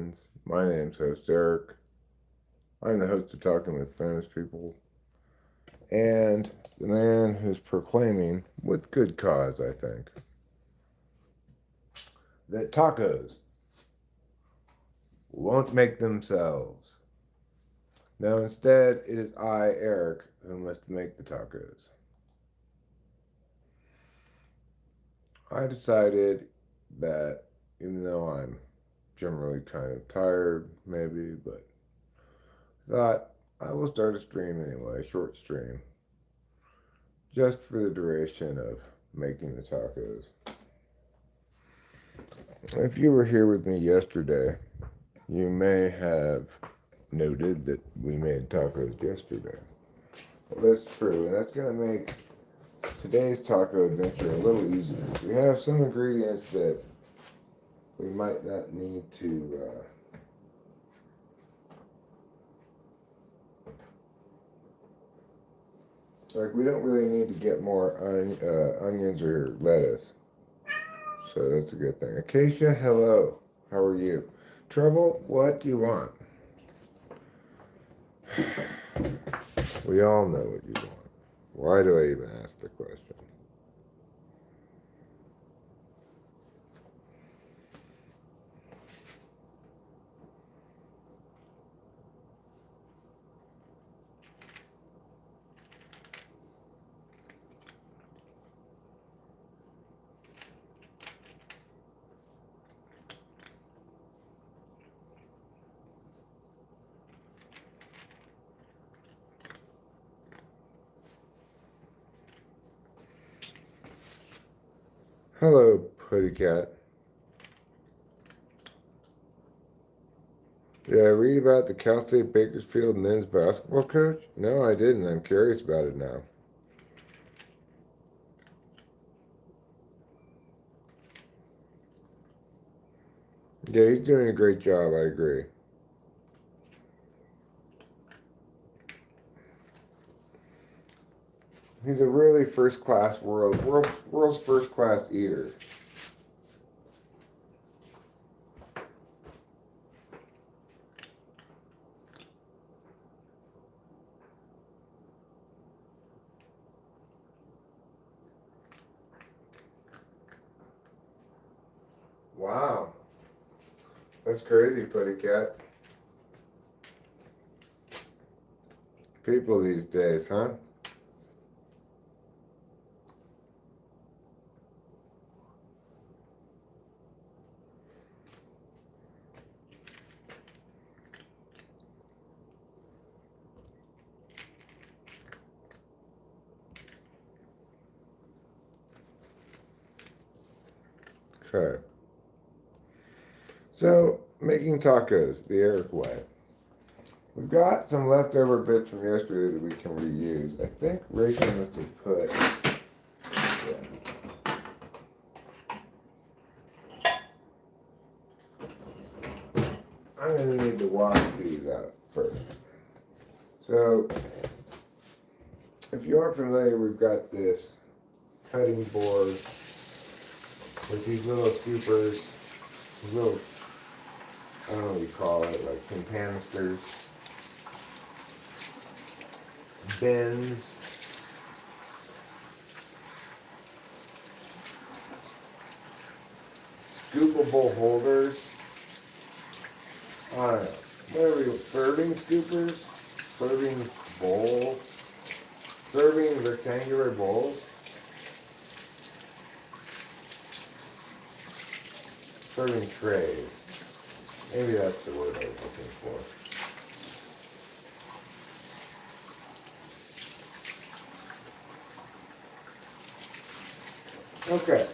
friends. My name's host Eric. I'm the host of Talking with Famous People, and the man who's proclaiming, with good cause, I think, that tacos won't make themselves. No, instead, it is I, Eric, who must make the tacos. I decided that even though I'm generally kind of tired, maybe, but thought I will start a stream anyway, a short stream, just for the duration of making the tacos. If you were here with me yesterday, you may have noted that we made tacos yesterday. Well, that's true, and that's going to make today's taco adventure a little easier. We have some ingredients that we might not need to like we don't really need to get more onions or lettuce. So that's a good thing. Acacia, hello. How are you? Trouble, what do you want? We all know what you want. Why do I even ask the question? Hello, Putty Cat. Did I read about the Cal State Bakersfield men's basketball coach? No, I didn't. I'm curious about it now. Yeah, he's doing a great job. I agree. He's a really first-class world's first-class eater. Wow, that's crazy, Putty Cat. People these days, huh? Okay. So, making tacos the Eric way. We've got some leftover bits from yesterday that we can reuse. I think Rachel must have put. Yeah. I'm going to need to wash these out first. So, if you aren't familiar, we've got this cutting board with these little scoopers, these little, I don't know what you call it, like some canisters, bins, scoopable holders, I don't know, whatever you, serving scoopers, serving bowls, serving rectangular bowls, serving trays. Maybe that's the word I was looking for. Okay.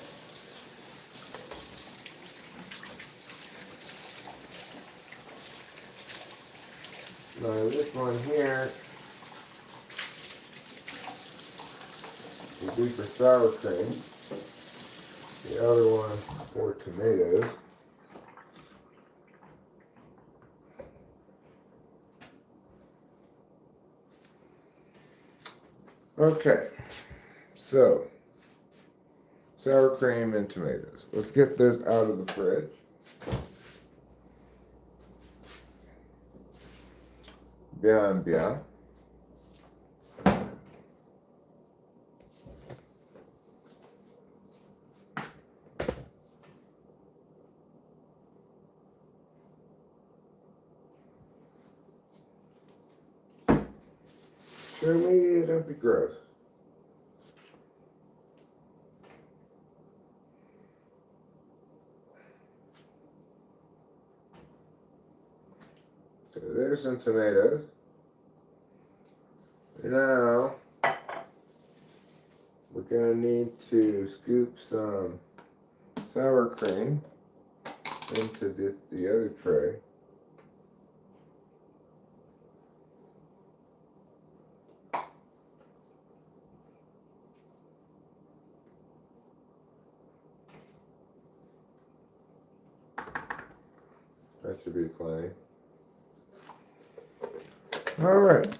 Now this one here will be for sour cream. The other one for tomatoes. Okay, so sour cream and tomatoes. Let's get this out of the fridge. Bien, bien. Show me, don't be gross. So there's some tomatoes. Now, we're going to need to scoop some sour cream into the other tray. That should be plenty. All right.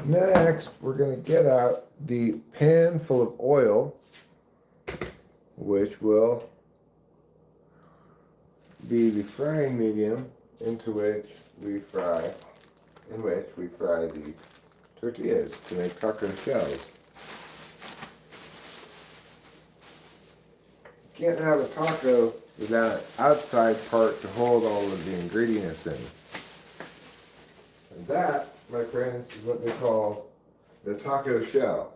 Next, we're going to get out the pan full of oil, which will be the frying medium into which we fry the tortillas to make taco shells. You can't have a taco without an outside part to hold all of the ingredients in. And that, my friends, is what they call the taco shell.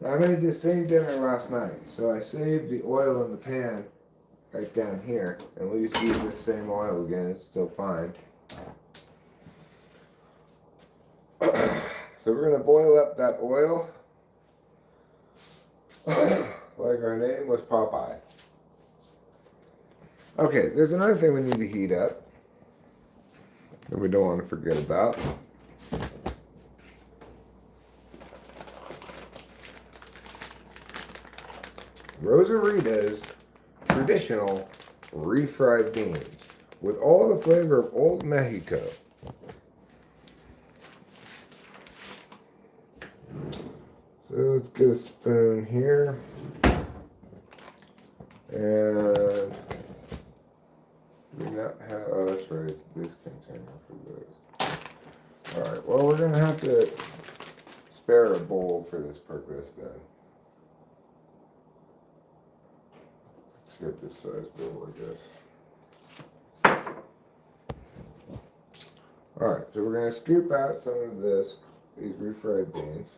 Now, I made this same dinner last night, so I saved the oil in the pan right down here, and we'll just use this same oil again. It's still fine. So we're going to boil up that oil like our name was Popeye. Okay, there's another thing we need to heat up that we don't want to forget about. Rosarita's traditional refried beans with all the flavor of old Mexico. So let's get a spoon here. And do we not have, oh that's right, it's this container for this. Alright, well we're going to have to spare a bowl for this purpose then. Let's get this size bowl, I guess. Alright, so we're going to scoop out some of these refried beans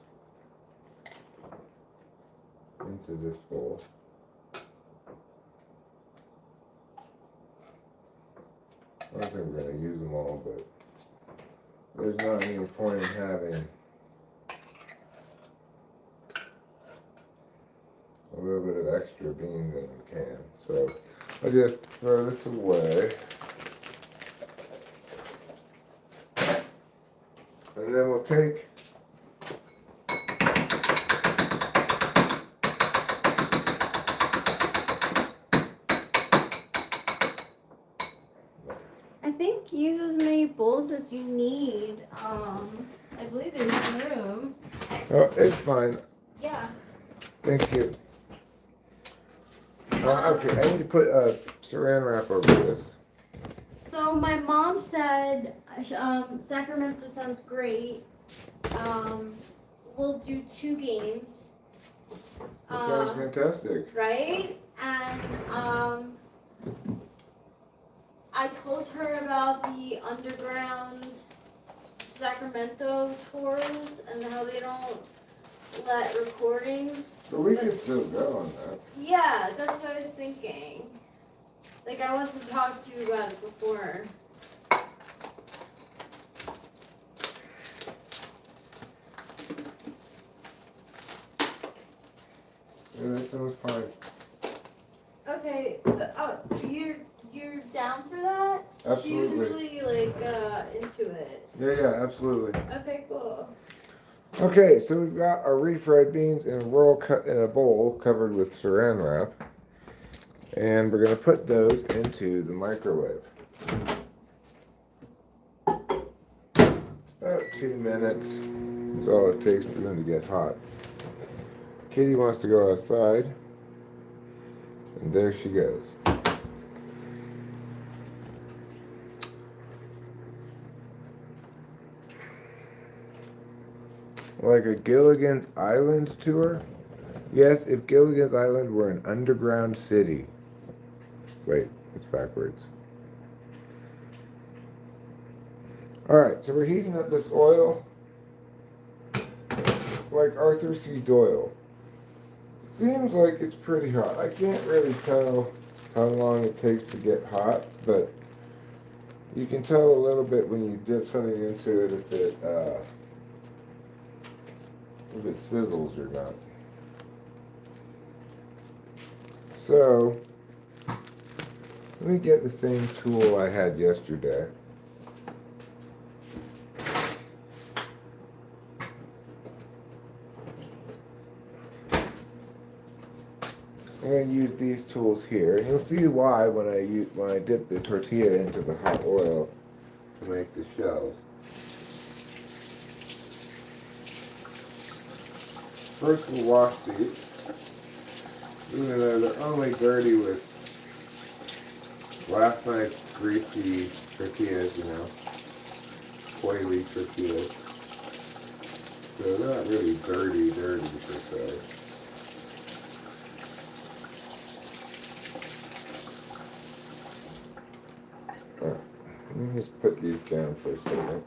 into this bowl. I don't think we're going to use them all, but there's not any point in having a little bit of extra beans in the can. So I just throw this away. And then we'll take use as many bowls as you need. I believe there's room. Oh, it's fine. Yeah. Thank you. Okay, I need to put saran wrap over this. So my mom said Sacramento sounds great. We'll do 2 games. That sounds fantastic. Right? And I told her about the underground Sacramento tours and how they don't let recordings. But we can still go on that. Yeah, that's what I was thinking. Like, I wanted to talk to you about it before. Yeah, that sounds fine. Okay, so you're down for that? Absolutely. She's really into it. Yeah, absolutely. Okay, cool. Okay, so we've got our refried beans in a roll cut in a bowl covered with saran wrap, and we're going to put those into the microwave. About 2 minutes is all it takes for them to get hot. Katie wants to go outside, And there she goes. Like a Gilligan's Island tour? Yes, if Gilligan's Island were an underground city. Wait, it's backwards. Alright, so we're heating up this oil like Arthur C. Doyle. Seems like it's pretty hot. I can't really tell how long it takes to get hot, but you can tell a little bit when you dip something into it if it sizzles or not. So, let me get the same tool I had yesterday. I'm going to use these tools here, and you'll see why when I dip the tortilla into the hot oil to make the shells. First we'll wash these, even though they're only dirty with last night's greasy tortillas, oily tortillas. So they're not really dirty per se. Alright, let me just put these down for a second.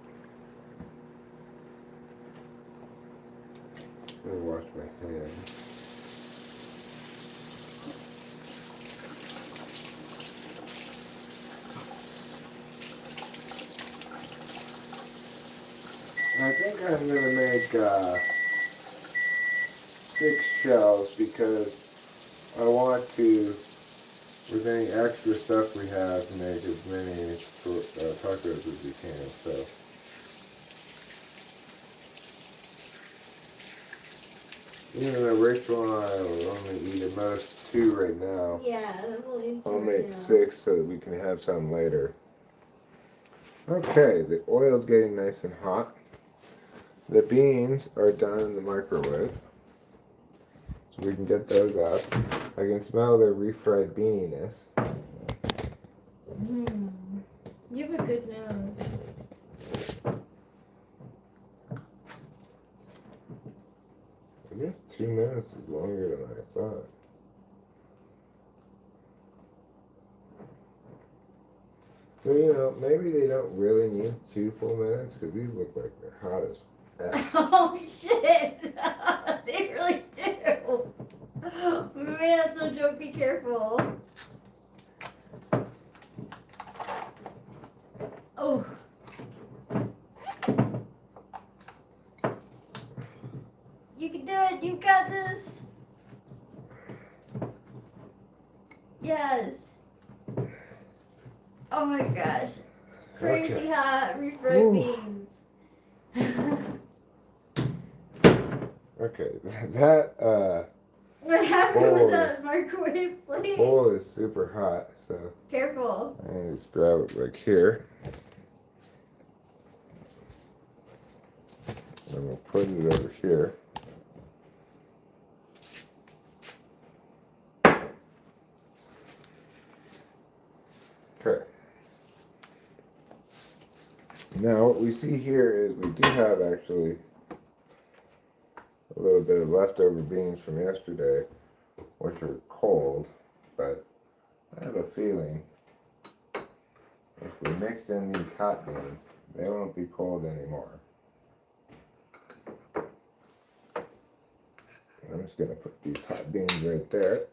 I'm gonna wash my hands. I think I'm gonna make 6 shells because I want to, with any extra stuff we have, make as many tacos as we can. So. Even though Rachel and I will only eat at most 2 right now. Yeah, we'll eat 2 I'll right make now. 6 so that we can have some later. Okay, the oil's getting nice and hot. The beans are done in the microwave. So we can get those out. I can smell their refried beaniness. You have a good nose. I guess 2 minutes is longer than I thought. So, maybe they don't really need 2 full minutes because these look like they're hot as heck. Oh shit! They really do. Man, so joke, be careful. Oh. You can do it. You got this. Yes. Oh my gosh. Crazy Okay. hot refried beans. Okay, that What happened bowl with that is- microwave plate? bowl is super hot, so Careful. I just grab it like here. And we'll put it over here. Okay. Now what we see here is we do have actually a little bit of leftover beans from yesterday, which are cold, but I have a feeling if we mix in these hot beans, they won't be cold anymore. I'm just going to put these hot beans right there.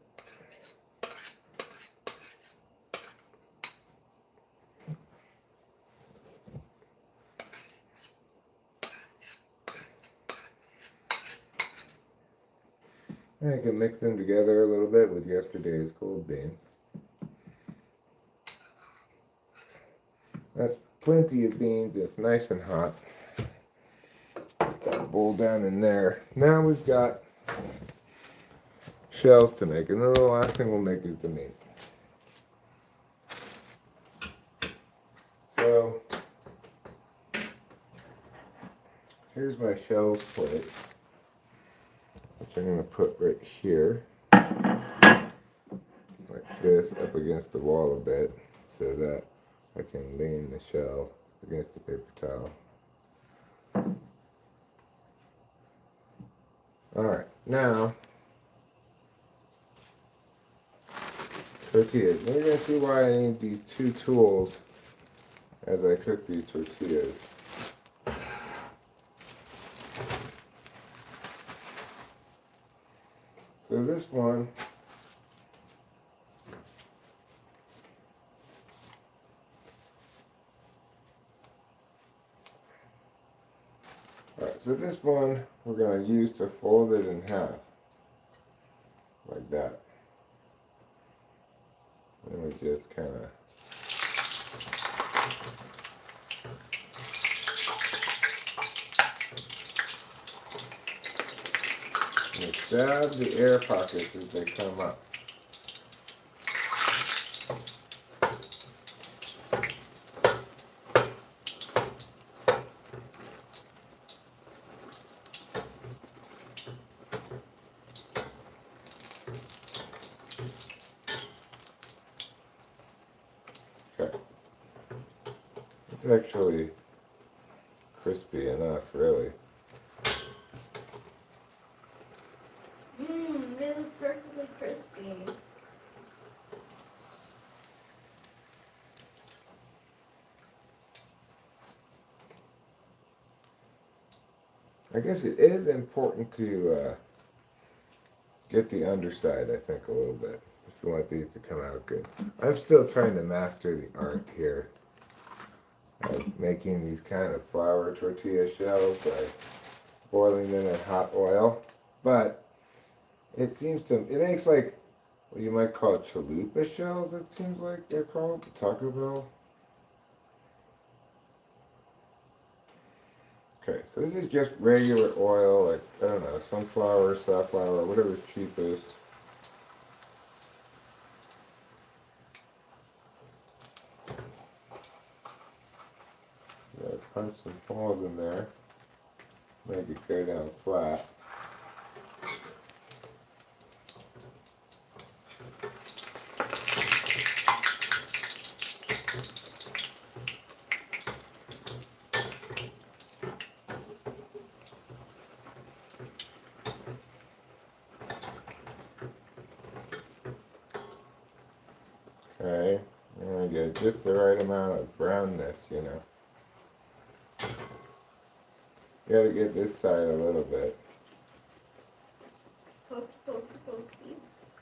And I can mix them together a little bit with yesterday's cold beans. That's plenty of beans. It's nice and hot. Put that bowl down in there. Now we've got shells to make, and then the last thing we'll make is the meat. So here's my shells plate, which I'm going to put right here, like this up against the wall a bit so that I can lean the shell against the paper towel. Alright, now tortillas. Now you're going to see why I need these two tools as I cook these tortillas. So this one, alright, so this one we're going to use to fold it in half, like that. And we just kind of stab the air pockets as they come up. Okay. It's actually crispy enough, really. They look perfectly crispy. I guess it is important to get the underside, I think, a little bit, if you want these to come out good. I'm still trying to master the art here of making these kind of flour tortilla shells by boiling them in hot oil. But it makes like what you might call chalupa shells, it seems like they're called, the Taco Bell. Okay, so this is just regular oil, like, I don't know, sunflower, safflower, whatever's cheapest. Punch some holes in there, make it go down flat. Okay, I'm gonna get just the right amount of brownness, you know. You gotta get this side a little bit. Pokey, pokey, pokey.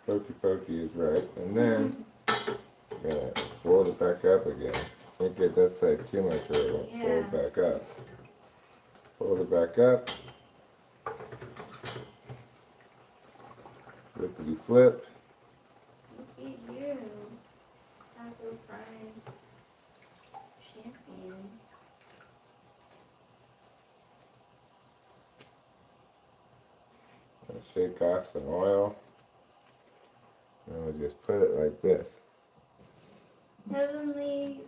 Pokey pokey is right. And then I'm gonna fold it back up again. Don't get that side too much or it won't fold back up. Fold it back up. Flippity flip. Look at you. Taco frying champion. Shake off some oil. And we'll just put it like this. Heavenly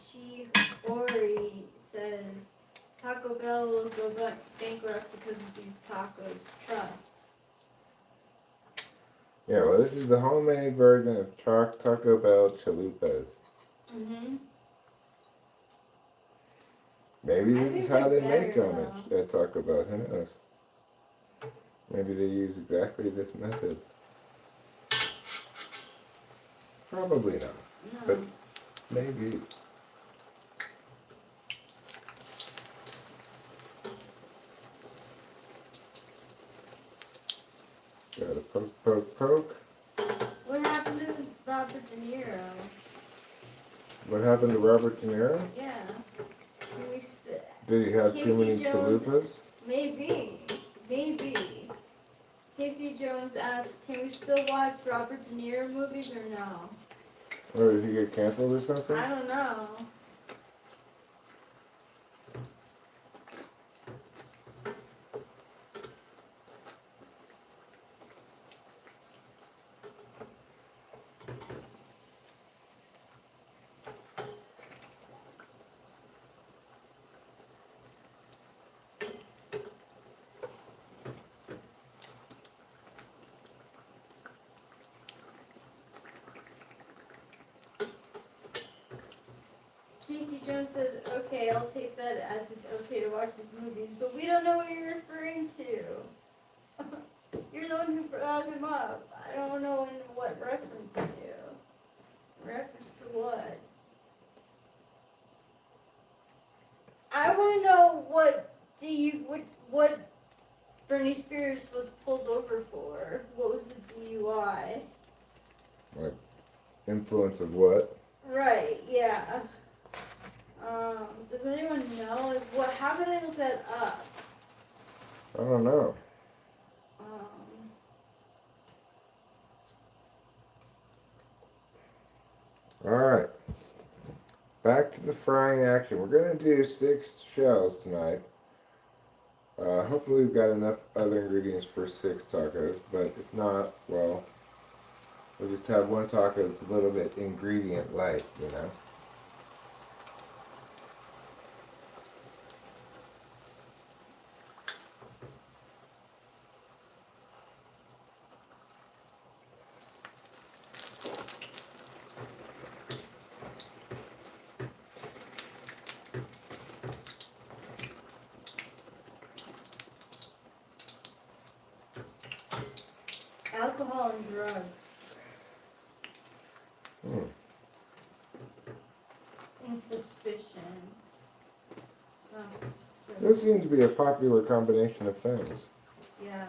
Shiori says Taco Bell will go bankrupt because of these tacos. Trust. Yeah, well, this is the homemade version of Taco Bell chalupas. Maybe I this is think how they're they make better, them at Taco Bell. Who knows? Maybe they use exactly this method. Probably not, No. but maybe. Gotta poke, poke, poke. What happened to Robert De Niro? What happened to Robert De Niro? Yeah. Did he have too many chalupas? Maybe. Casey Jones asks, can we still watch Robert De Niro movies or no? Or did he get canceled or something? I don't know. I'll take that as it's okay to watch these movies, but we don't know what you're referring to. You're the one who brought him up. I don't know in what reference to. Reference to what? I want to know what Bernie Spears was pulled over for. What was the DUI? What? Influence of what? Right, yeah. Does anyone know? Like, what? How did I look that up? I don't know. Alright. Back to the frying action. We're going to do 6 shells tonight. Hopefully we've got enough other ingredients for 6 tacos, but if not, well, we'll just have one taco that's a little bit ingredient light, you know. Alcohol and drugs. And suspicion. Those seem to be a popular combination of things. Yeah.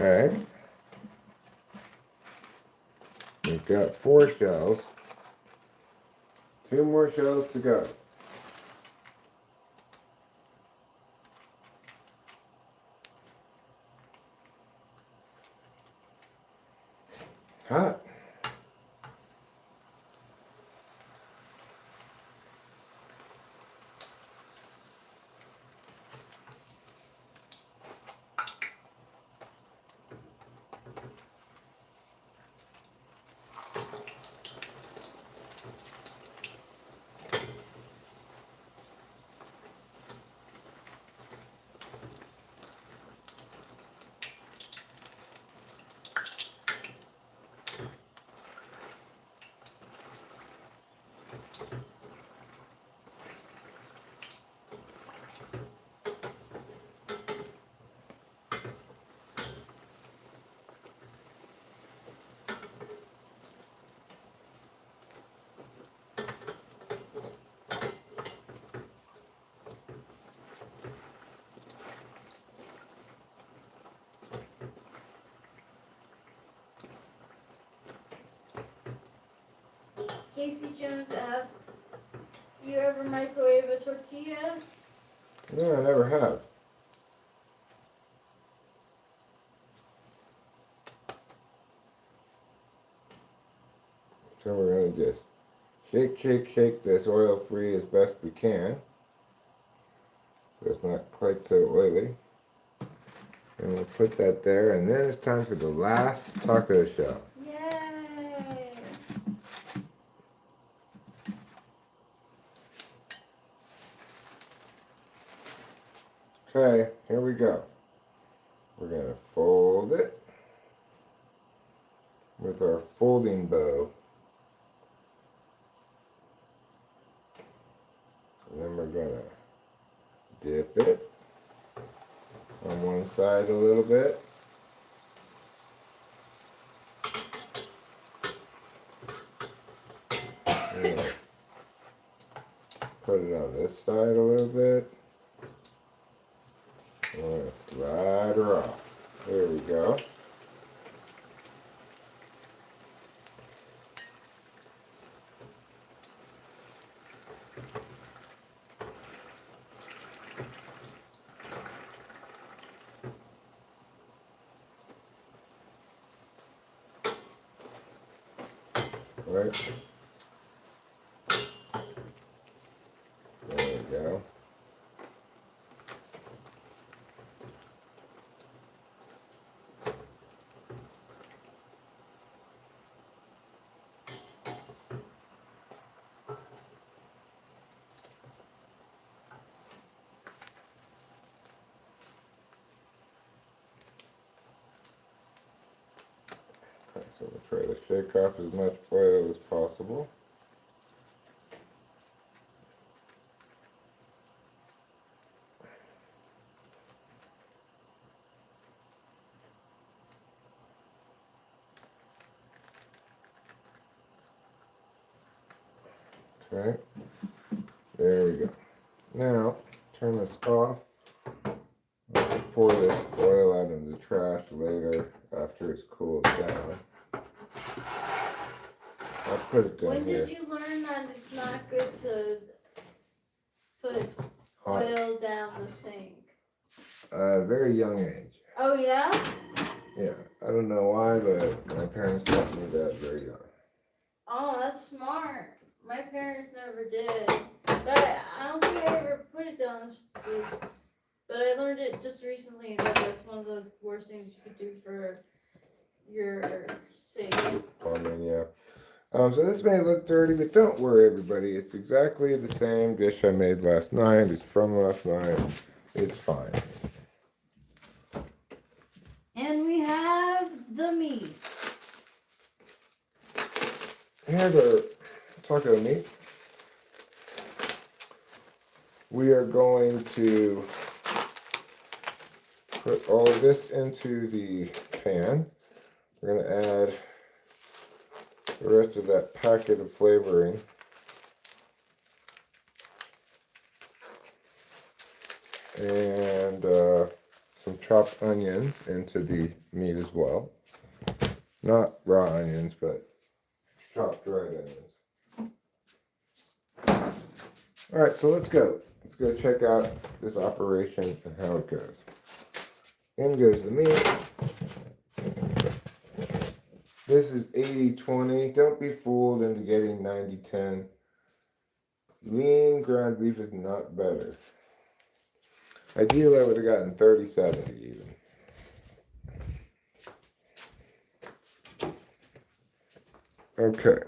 Okay. We've got 4 shells. 2 more shells to go. Hot. Casey Jones asks, you ever microwave a tortilla? No, I never have. So we're going to just shake, shake, shake this oil free as best we can. So it's not quite so oily. And we'll put that there, and then it's time for the last taco shell. Yay! Okay, here we go. We're going to fold it with our folding bow. And then we're going to dip it on one side a little bit. And put it on this side a little bit. I'm going to slide her off. There we go. Right. And to shake off as much oil as possible. Okay, there we go. Now, turn this off. I'll pour this oil out in the trash later after it's cooled down. I'll put it down When here. did you learn that it's not good to put Hot. oil down the sink? Very young age. Oh yeah? Yeah, I don't know why, but my parents taught me that very young. Oh, that's smart. My parents never did. But I don't think I ever put it down the stairs. But I learned it just recently that that's one of the worst things you could do for your sink. Plumbing, yeah. So this may look dirty, but don't worry, everybody. It's exactly the same dish I made last night. It's from last night. It's fine. And we have the meat. Here to talk about meat. We are going to put all of this into the pan. We're going to add the rest of that packet of flavoring. And some chopped onions into the meat as well. Not raw onions, but chopped dried onions. Alright, so let's go. Let's go check out this operation and how it goes. In goes the meat. This is 80-20. Don't be fooled into getting 90-10. Lean ground beef is not better. Ideally, I would have gotten 30-70 even. Okay.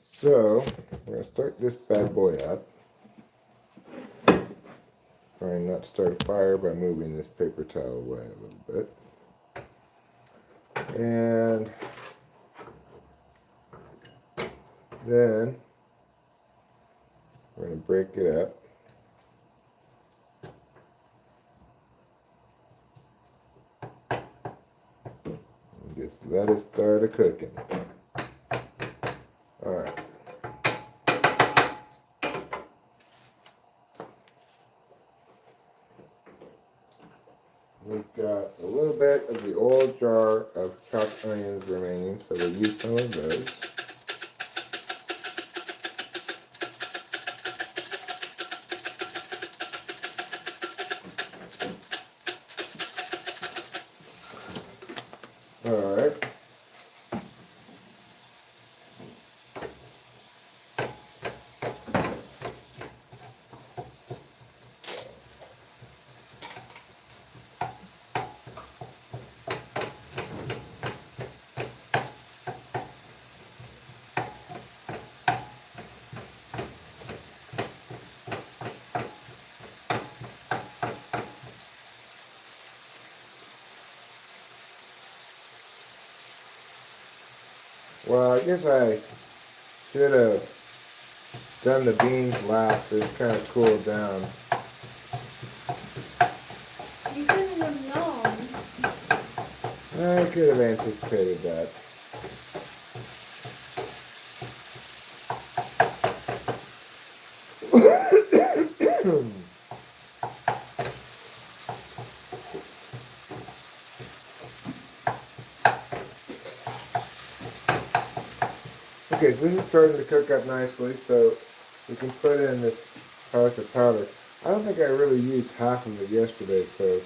So, we're going to start this bad boy up. Trying not to start a fire by moving this paper towel away a little bit. And then we're going to break it up. And just let it start cooking. Alright. We've got a little bit of the old jar of chopped onions remaining, so we'll use some of those. Alright. Well, I guess I should have done the beans last. It's kind of cooled down. You couldn't have known. I could have anticipated that. Okay, so this is starting to cook up nicely, so we can put in this pouch of powder. I don't think I really used half of it yesterday, so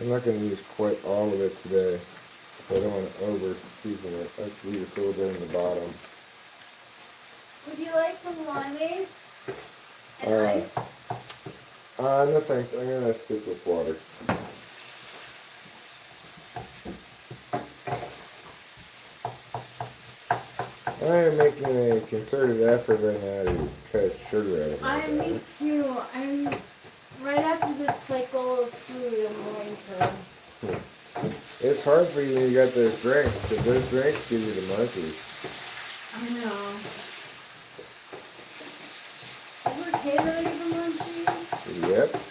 I'm not going to use quite all of it today. So I don't want to over-season it. Let's leave it a little bit in the bottom. Would you like some limeade and ice? No thanks. I'm going to stick with water. I am making a concerted effort right now to cut sugar out of my Me diet. too. I'm right after this cycle of food. I'm going to. It's hard for you when you got those drinks, because those drinks give you the monkeys. I know. Is it okay to leave them on cheese? Yep.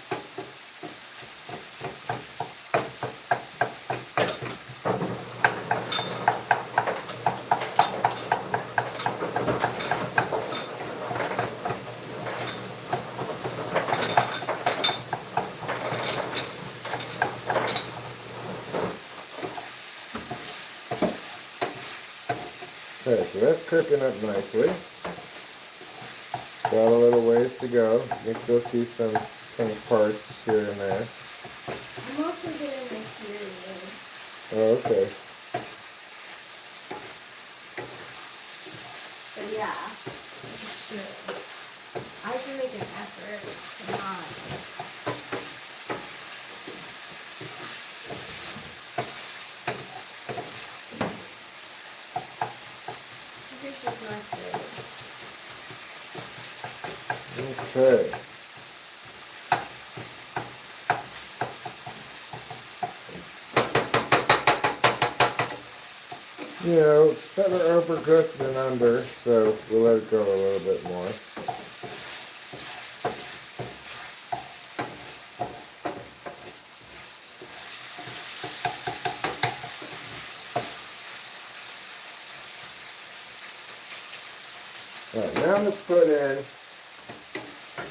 Okay, so that's cooking up nicely. Got a little ways to go. You can still see some pink parts here and there. I'm also getting the cereal. Oh, okay. But yeah, it's good. I have to make an effort to not. It's just not good. Okay. You know, it's better overcooked than under, so we'll let it go a little bit more. Alright, now let's put in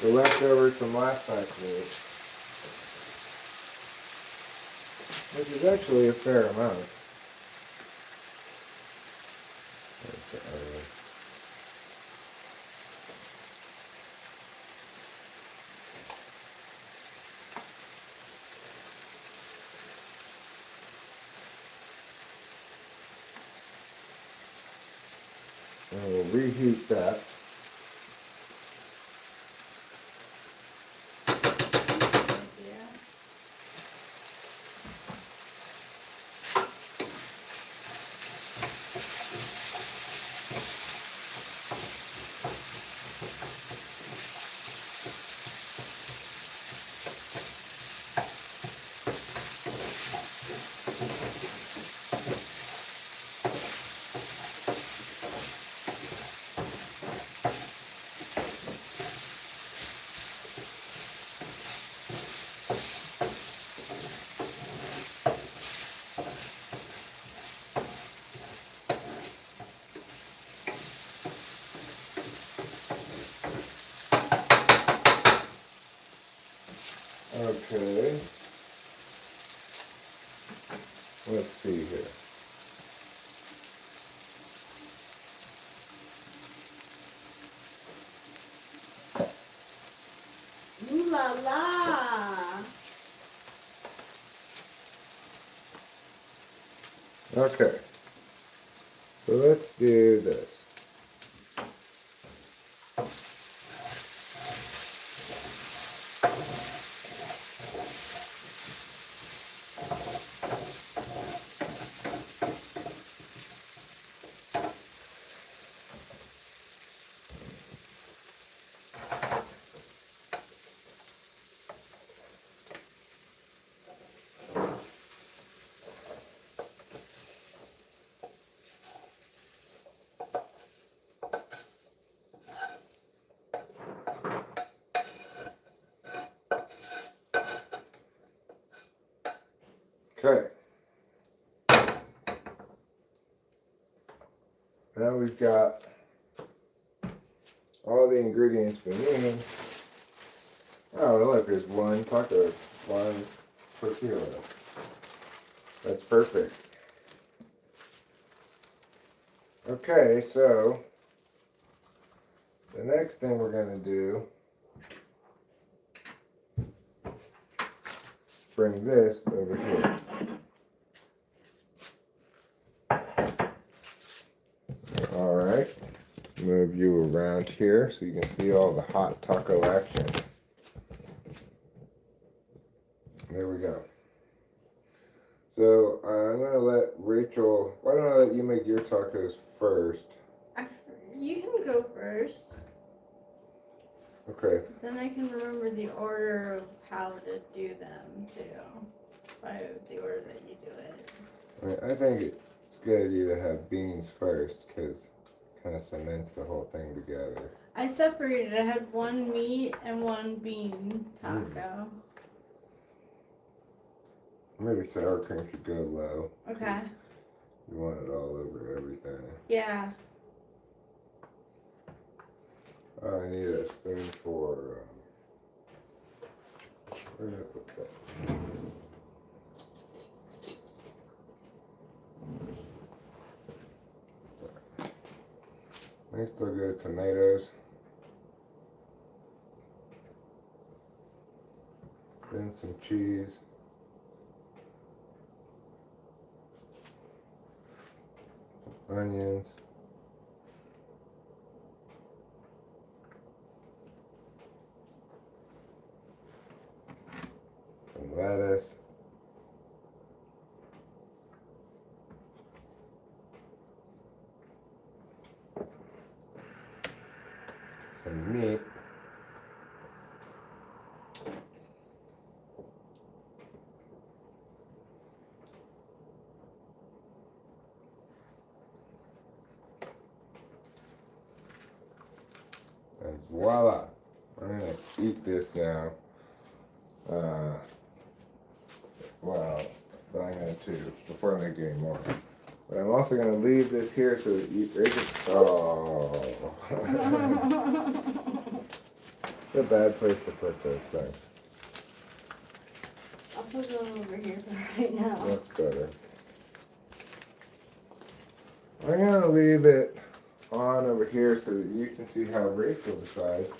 the leftovers from last night's meat, which is actually a fair amount. And we'll reheat that. Yeah. Okay. Let's see here. Ooh la la. Okay. So let's do this. Okay. Now we've got all the ingredients we need. Oh, look, there's one tortilla. That's perfect. Okay, so the next thing we're going to do, bring this over here. Alright, move you around here so you can see all the hot taco action. There we go. So I'm going to let Rachel, why don't I let you make your tacos first? You can go first. Okay. Then I can remember the order of how to do them too. fine with the order that you do it. I mean, I think it's a good idea to have beans first because it kind of cements the whole thing together. I separated. I had one meat and one bean taco. Maybe sour cream should go low. Okay. You want it all over everything. Yeah. I need a spoon for. Where did I put that? Next, I'll go tomatoes. Then some cheese. Onions. Some lettuce. Some meat. And voila! I'm gonna eat this now. Well, but I'm going to before I make any more. But I'm also going to leave this here so that you. Oh, it's a bad place to put those things. I'll put them over here for right now. That's better. I'm going to leave it on over here so that you can see how Rachel decides.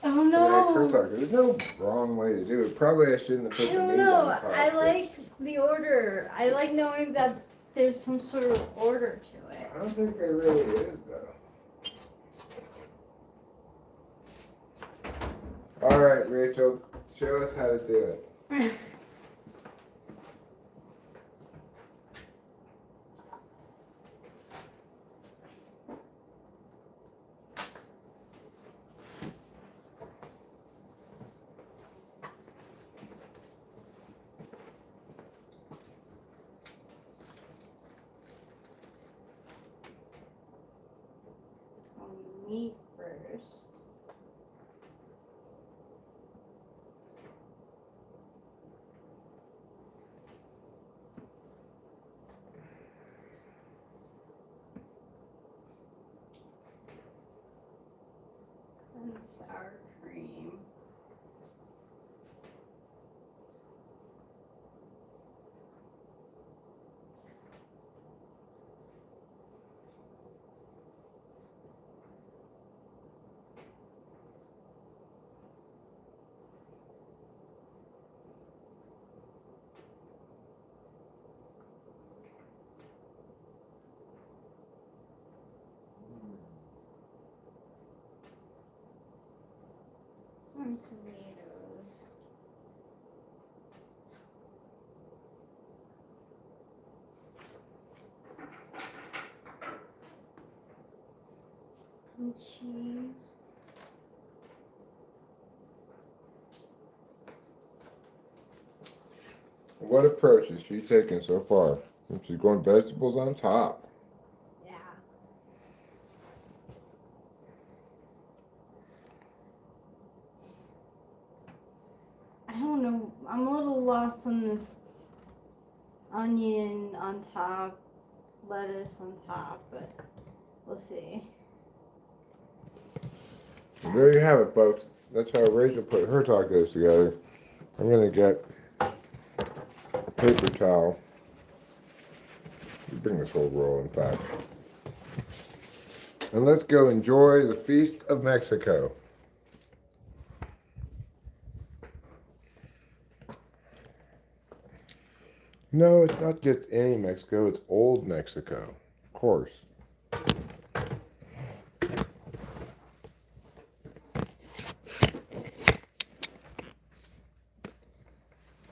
Oh to make her no! taco. There's no wrong way to do it. Probably I shouldn't have put I the don't meat know. on top. I like the order. I like knowing that there's some sort of order to it. I don't think there really is, though. All right, Rachel, show us how to do it. Meat first. And sour cream. And tomatoes. And cheese. What approach is she taking so far? She's going vegetables on top. Yeah. I don't know. I'm a little lost on this onion on top, lettuce on top, but we'll see. And there you have it, folks. That's how Rachel put her tacos together. I'm going to get a paper towel. Bring this whole roll, in fact. And let's go enjoy the Feast of Mexico. No, it's not just any Mexico, it's old Mexico. Of course.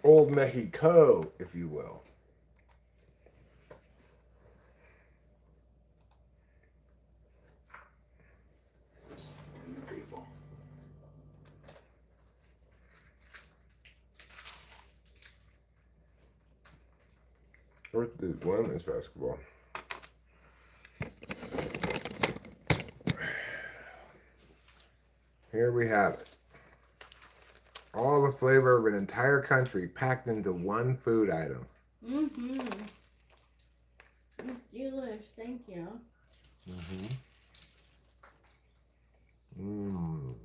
Old Mexico, if you will. Let's do women's basketball. Here we have it. All the flavor of an entire country packed into one food item. Mm-hmm. It's delish, thank you. Mm-hmm. Mmm.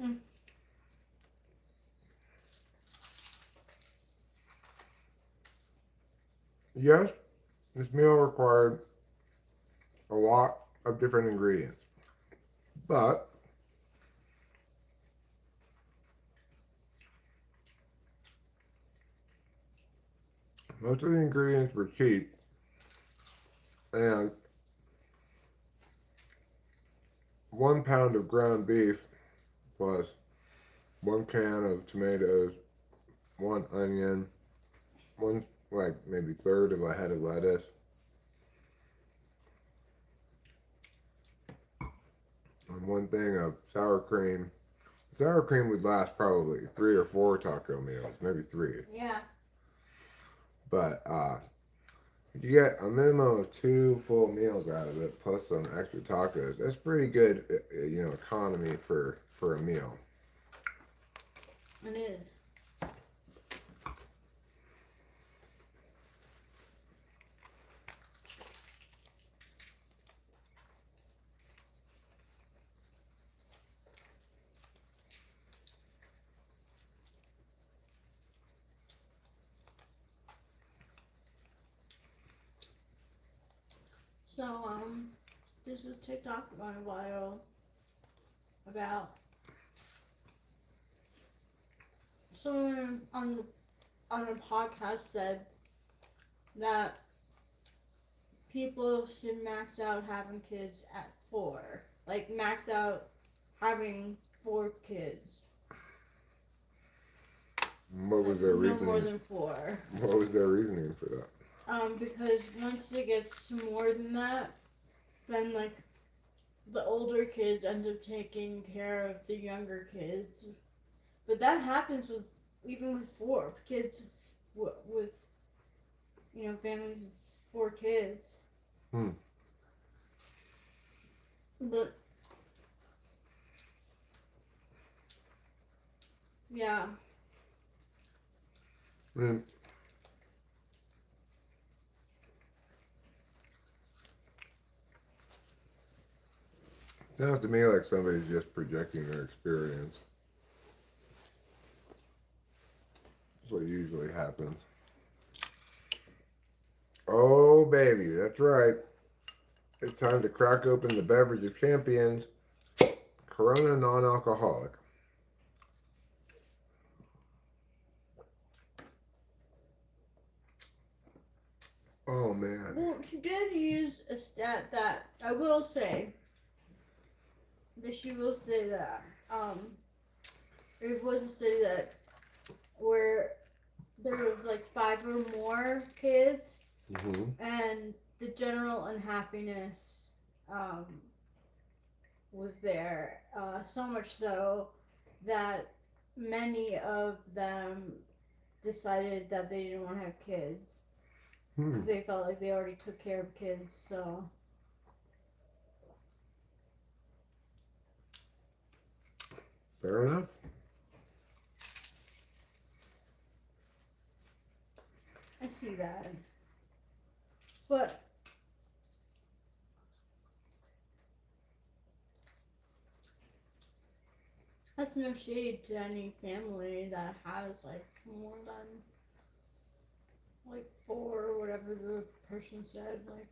Mm. Yes, this meal required a lot of different ingredients, but most of the ingredients were cheap, and 1 pound of ground beef plus 1 can of tomatoes, 1 onion, one like maybe third of a head of lettuce, and 1 thing of sour cream. Sour cream would last probably 3 or 4 taco meals, maybe 3. Yeah. But you get a minimum of 2 full meals out of it, plus some extra tacos. That's pretty good, economy for a meal. It is. So, there's this TikTok going viral about someone on a podcast said that people should max out having kids at 4. Like, max out having 4 kids. What was their No reasoning? more than 4. What was their reasoning for that? Because once it gets more than that, then like the older kids end up taking care of the younger kids. But that happens with even with 4 kids, with families of 4 kids. But yeah. Sounds to me like somebody's just projecting their experience. That's what usually happens. Oh, baby, that's right. It's time to crack open the beverage of champions, Corona non-alcoholic. Oh, man. Well, she did use a stat that I will say that she will say that it was a study that where there was like 5 or more kids, and the general unhappiness was there, so much so that many of them decided that they didn't want to have kids because they felt like they already took care of kids. So fair enough. I see that. But that's no shade to any family that has like more than like 4 or whatever the person said. Like,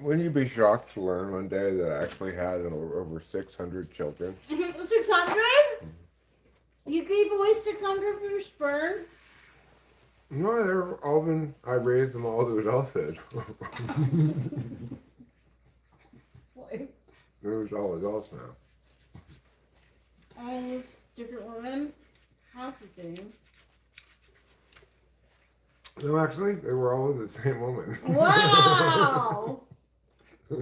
Wouldn't you be shocked to learn one day that I actually had over 600 children? 600? You gave away 600 for your sperm? No, they're all been. I raised them all to adulthood. Wait. They're all adults now. All with different women? Half the thing. No, actually, they were all with the same woman. Wow!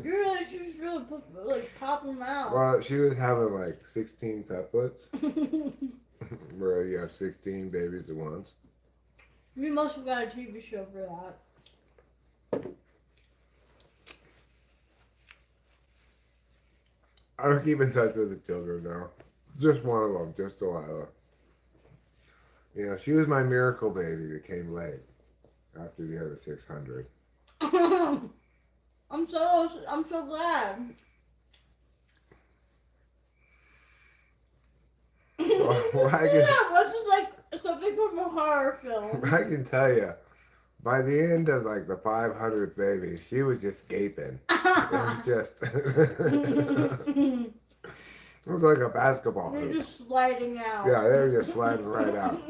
You're like, she was really like popping them out. Well, she was having like 16 tuplets, where you have 16 babies at once. You must have got a TV show for that. I don't keep in touch with the children now. Just one of them, just Delilah. You know, she was my miracle baby that came late after the other 600. I'm so glad. Well, That's just like something from a horror film. I can tell you, by the end of like the 500th baby, she was just gaping. It was just, it was like a basketball They're hoop. just sliding out. Yeah, they were just sliding right out.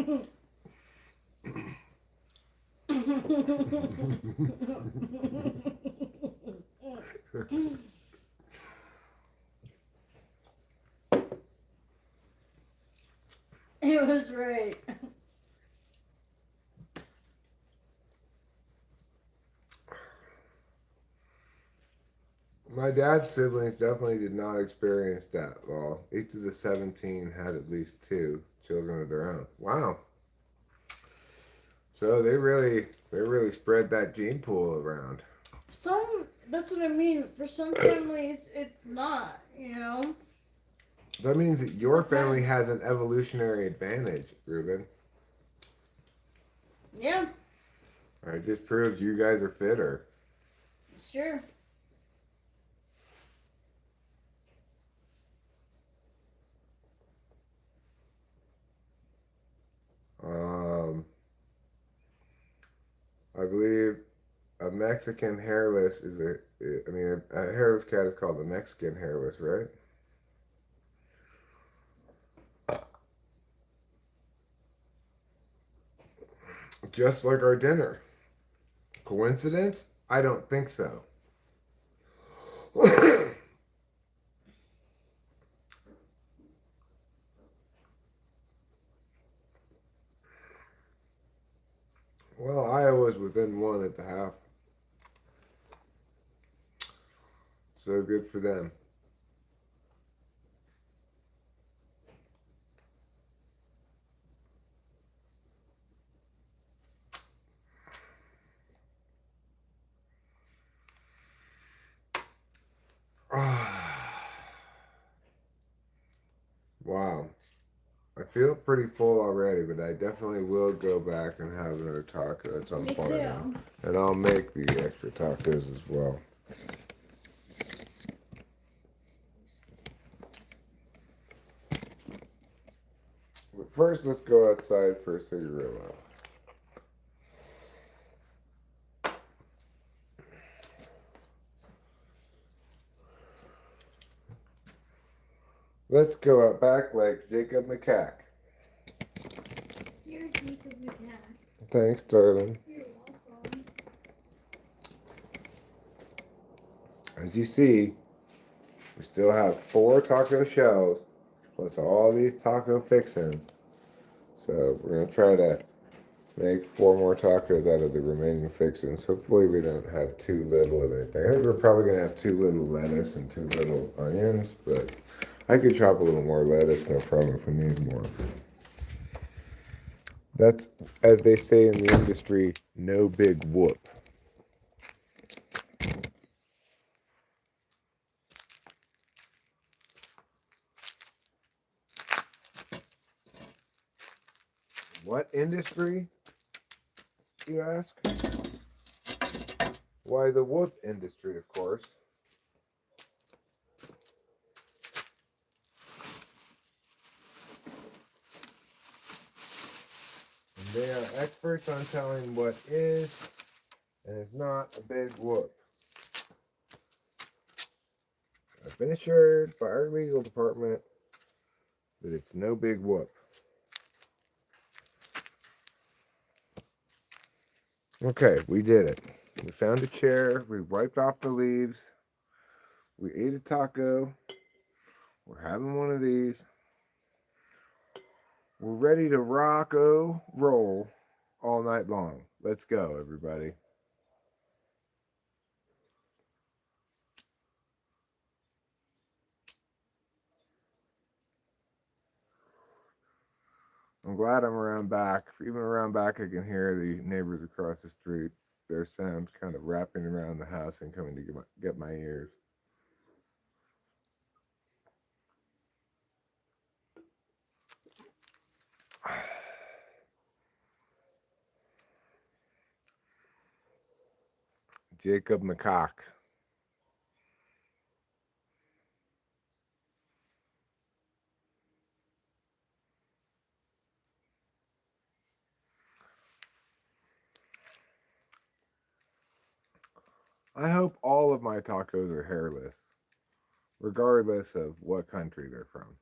It was great. My dad's siblings definitely did not experience that law. Each of the 17 had at least 2 children of their own. Wow. So they really spread that gene pool around. That's what I mean. For some families, it's not, you know? That means that your family has an evolutionary advantage, Ruben. Yeah, It just proves you guys are fitter. sure. I believe a Mexican hairless is a hairless cat is called a Mexican hairless, right? Just like our dinner. Coincidence? I don't think so. Well, Iowa's within 1 at the half. So good for them. Wow. I feel pretty full already, but I definitely will go back and have another taco at some Me point. too. And I'll make the extra tacos as well. But first, let's go outside for a cigarette. Let's go out back like Jacob McCack. You're Jacob McCann. Thanks, darling. You're welcome. As you see, we still have 4 taco shells, plus all these taco fixins. So we're going to try to make 4 more tacos out of the remaining fixins. Hopefully we don't have too little of anything. I think we're probably going to have too little lettuce and too little onions, but I could chop a little more lettuce, no problem if we need more. That's, as they say in the industry, no big whoop. What industry, you ask? Why, the whoop industry, of course. And they are experts on telling what is and is not a big whoop. been assured by our legal department that it's no big whoop. Okay, we did it. We found a chair. We wiped off the leaves. We ate a taco. We're having one of these. We're ready to roll all night long. Let's go, everybody. I'm glad I'm around back. Even around back, I can hear the neighbors across the street. Their sounds kind of wrapping around the house and coming to get my ears. Jacob McCock. I hope all of my tacos are hairless, regardless of what country they're from.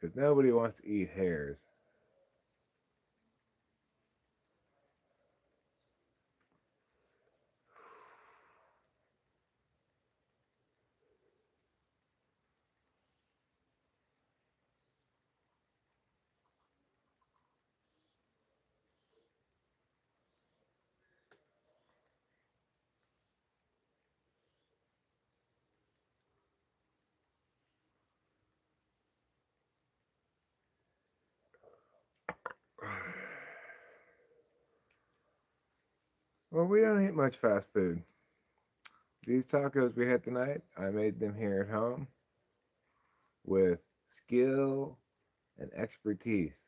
Because nobody wants to eat hairs. Well, we don't eat much fast food. These tacos we had tonight, I made them here at home with skill and expertise.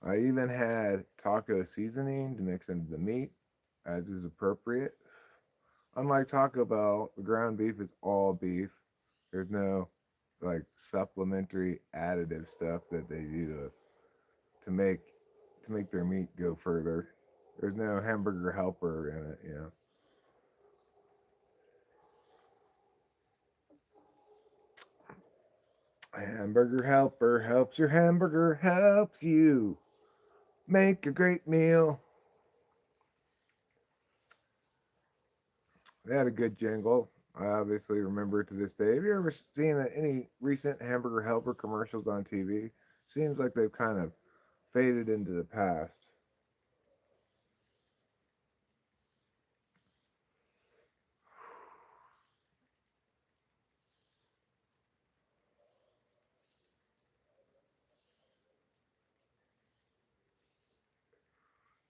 I even had taco seasoning to mix into the meat, as is appropriate. Unlike Taco Bell, the ground beef is all beef. There's no like supplementary additive stuff that they do to make to make their meat go further. There's no hamburger helper in it, you know. Hamburger helper helps your hamburger helps you make a great meal. They had a good jingle. I obviously remember it to this day. Have you ever seen any recent Hamburger Helper commercials on TV? Seems like they've kind of faded into the past.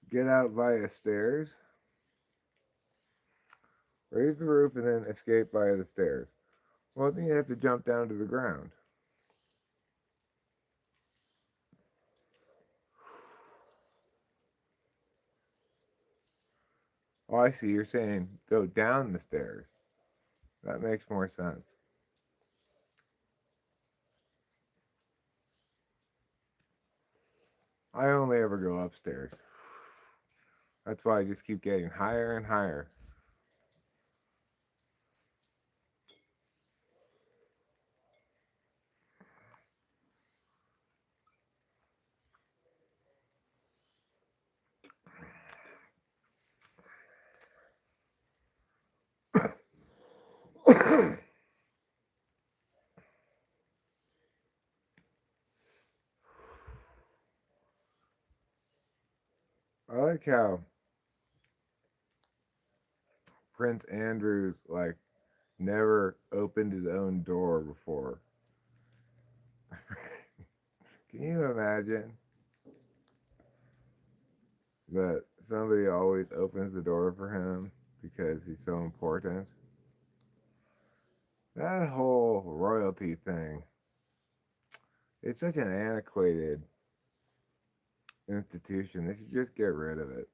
Get out via stairs, raise the roof, and then escape via the stairs. Well, then you have to jump down to the ground. Oh, I see. You're saying go down the stairs. That makes more sense. I only ever go upstairs. That's why I just keep getting higher and higher. I like how Prince Andrew's like never opened his own door before. Can you imagine that somebody always opens the door for him because he's so important? That whole royalty thing, it's such an antiquated institution. They should just get rid of it.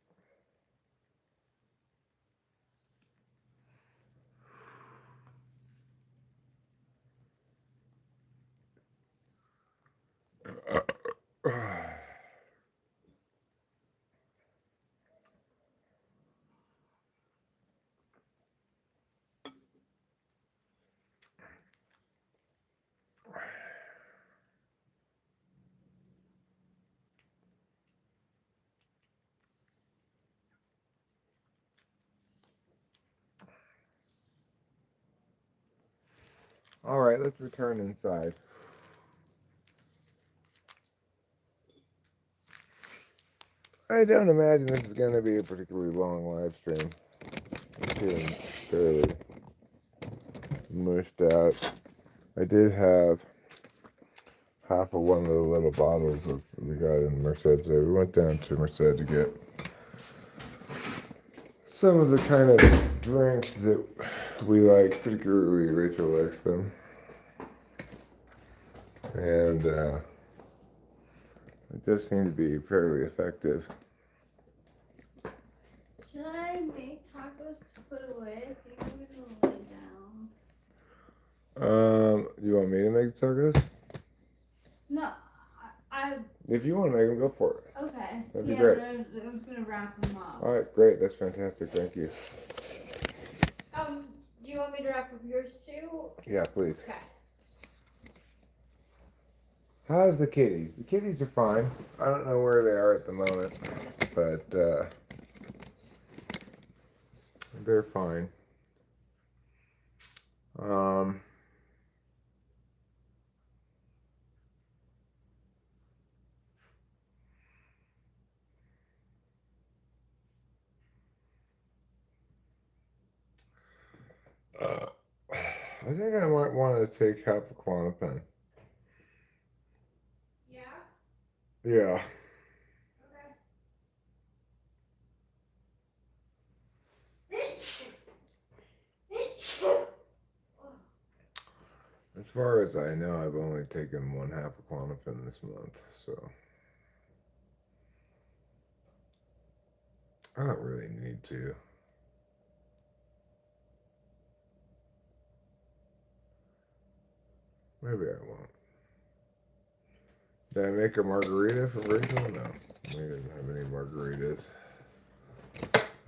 Alright, let's return inside. I don't imagine this is going to be a particularly long live stream. I'm feeling fairly mushed out. I did have half of one of the little bottles of we got in Merced today. We went down to Merced to get some of the kind of drinks that we like, particularly Rachel likes them. And it does seem to be fairly effective. Should I make tacos to put away? I think I'm gonna lay down. You want me to make the tacos? No, I If you want to make them, go for it. okay. That'd be great. I was gonna wrap them up. All right, great. That's fantastic. Thank you. Do you want me to wrap up yours too? Yeah, please. Okay. How's the kitties? The kitties are fine. I don't know where they are at the moment, but they're fine. I think I might want to take half a Klonopin. Yeah? Yeah. As far as I know, I've only taken one half a Klonopin this month, so I don't really need to. Maybe I won't. Did I make a margarita for Rachel? No, we didn't have any margaritas.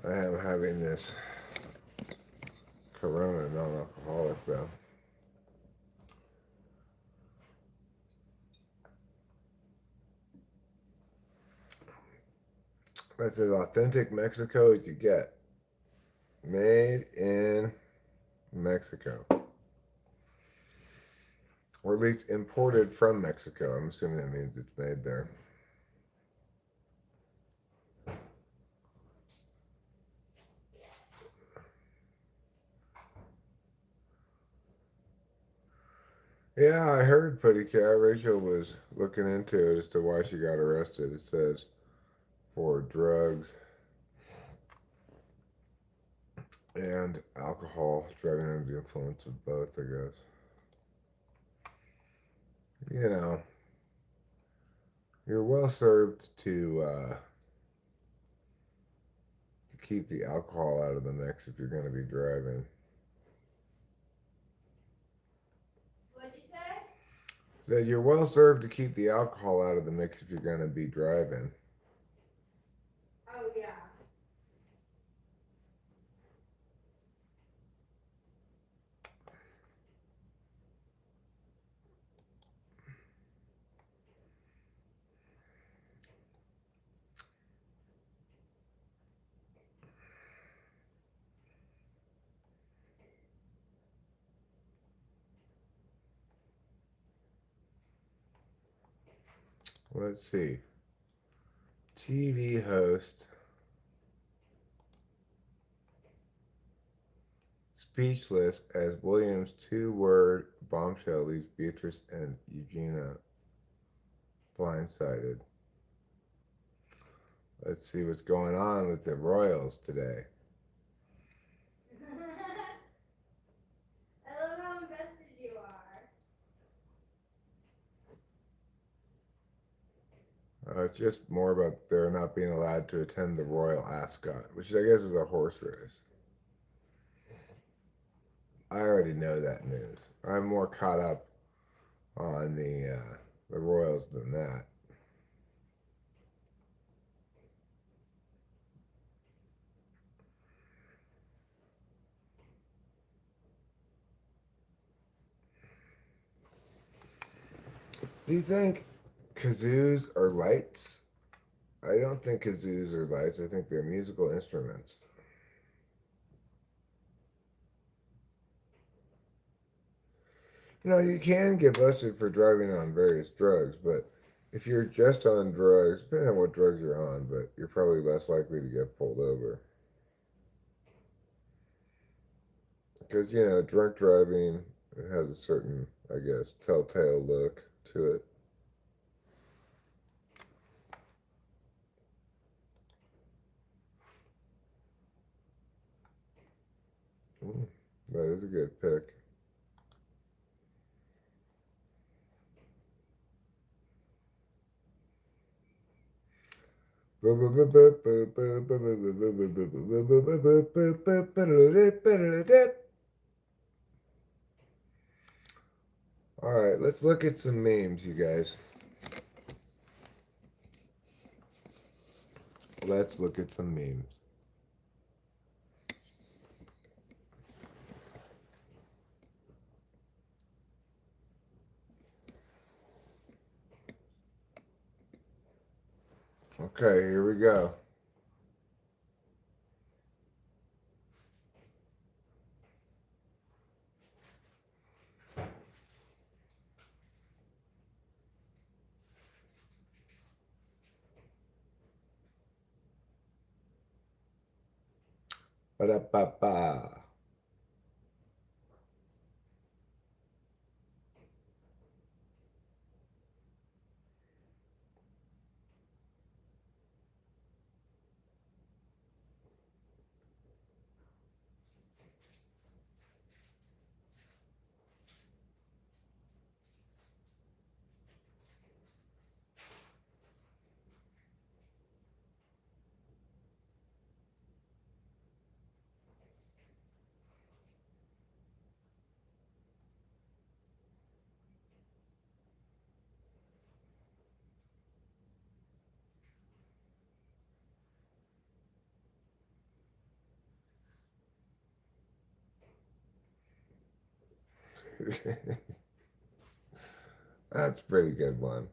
I am having this Corona non-alcoholic though. That's as authentic Mexico as you get. Made in Mexico. Or at least imported from Mexico. I'm assuming that means it's made there. Yeah, I heard Putty Cat. Rachel was looking into it as to why she got arrested. It says for drugs and alcohol, driving under the influence of both, I guess. You know, you're well served to keep the alcohol out of the mix if you're going to be driving. What'd you say? Said you're well served to keep the alcohol out of the mix if you're going to be driving. Oh, yeah. Let's see. TV host. Speechless as Williams' two-word bombshell leaves Beatrice and Eugenia blindsided. Let's see what's going on with the Royals today. I love how invested you are. It's just more about their not being allowed to attend the Royal Ascot, which I guess is a horse race. I already know that news. I'm more caught up on the Royals than that. Do you think kazoos are lights? I don't think kazoos are lights. I think they're musical instruments. You know, you can get busted for driving on various drugs, but if you're just on drugs, depending on what drugs you're on, but you're probably less likely to get pulled over. Because, you know, drunk driving, it has a certain, I guess, telltale look to it. Mm, that is a good pick. All right, let's look at some memes, you guys. Let's look at some memes. Okay, here we go. Ba-da-ba-ba. That's a pretty good one.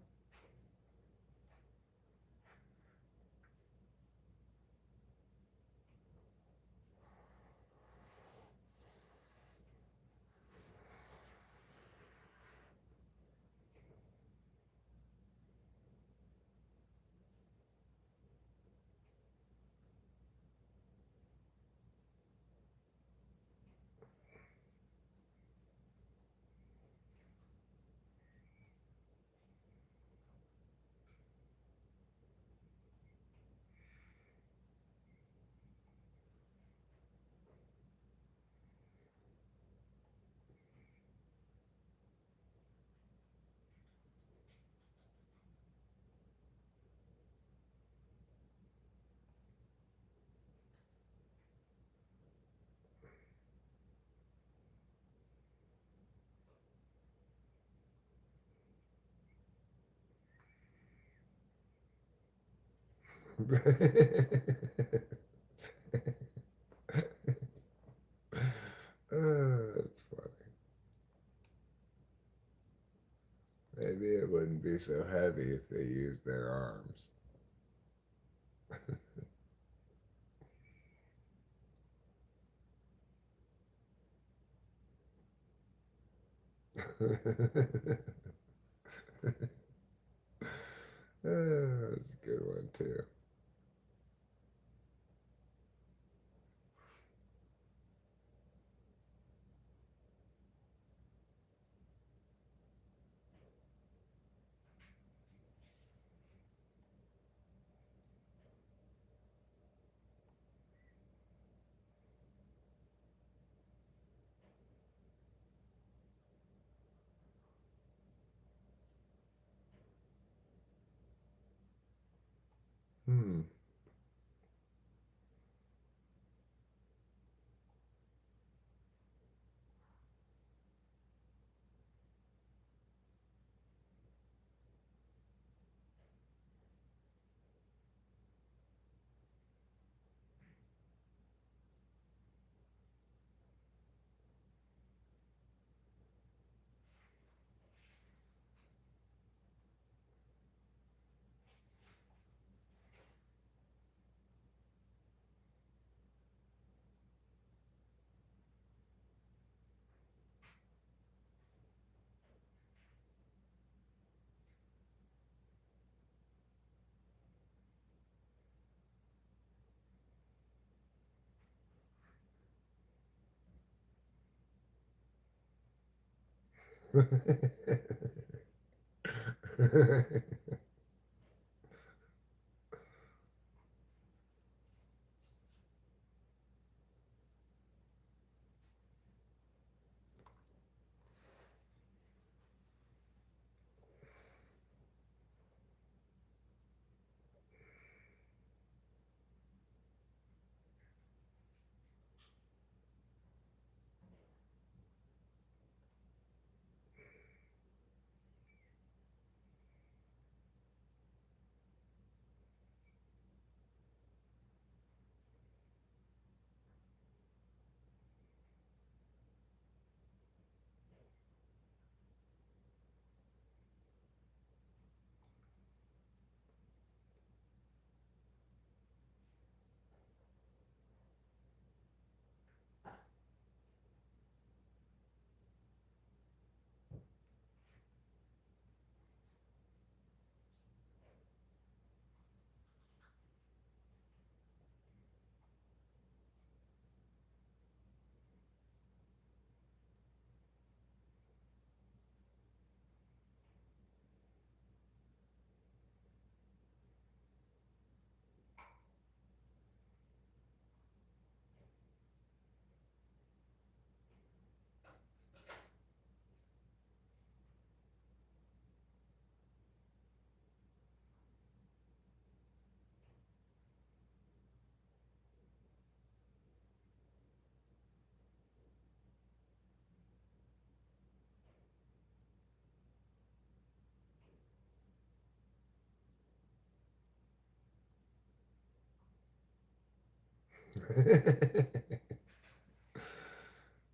That's funny. Maybe it wouldn't be so heavy if they used their arms. That's a good one too.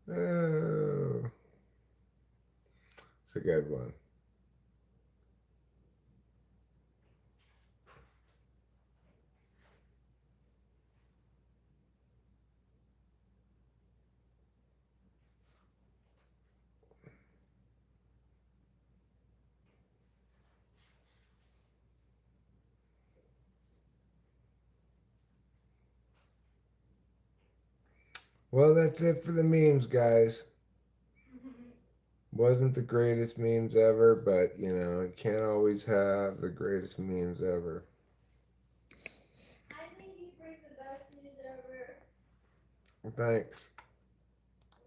Oh, it's a good one. Well, that's it for the memes, guys. Wasn't the greatest memes ever, but you know, you can't always have the greatest memes ever. I think you bring the best news ever. Thanks.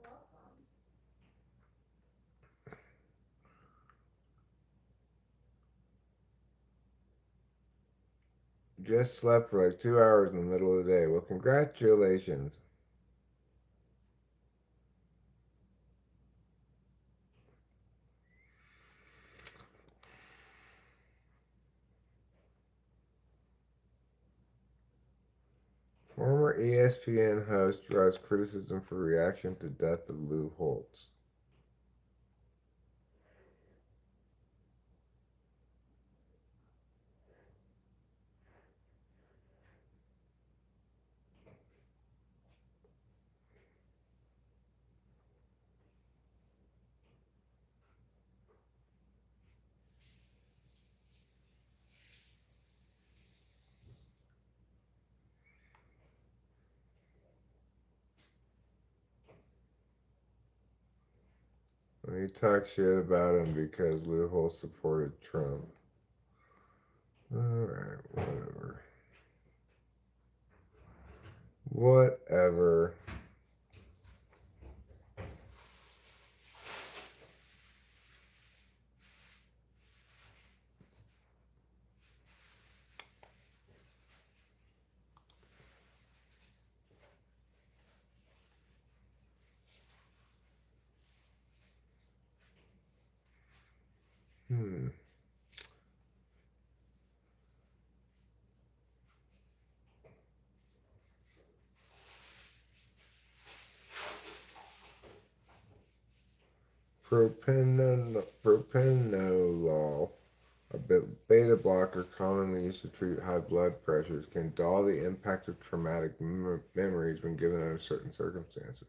Welcome. Just slept for like 2 hours in the middle of the day. Well, congratulations. Former ESPN host draws criticism for reaction to death of Lou Holtz. He talked shit about him because Lou Holtz supported Trump. Alright, whatever. Whatever. Hmm. Propranolol, a beta blocker commonly used to treat high blood pressures, can dull the impact of traumatic memories when given under certain circumstances.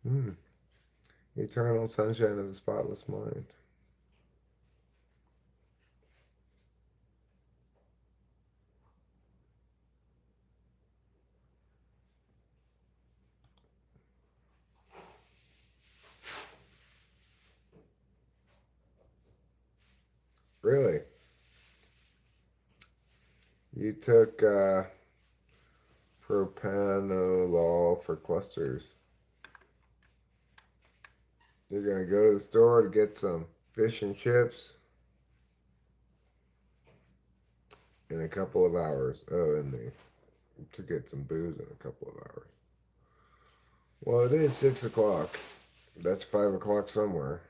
Hmm. Eternal sunshine of the spotless mind. Really? You took propranolol for clusters. You're gonna go to the store to get some fish and chips in a couple of hours. Oh, and to get some booze in a couple of hours. Well, it is 6 o'clock. That's 5 o'clock somewhere.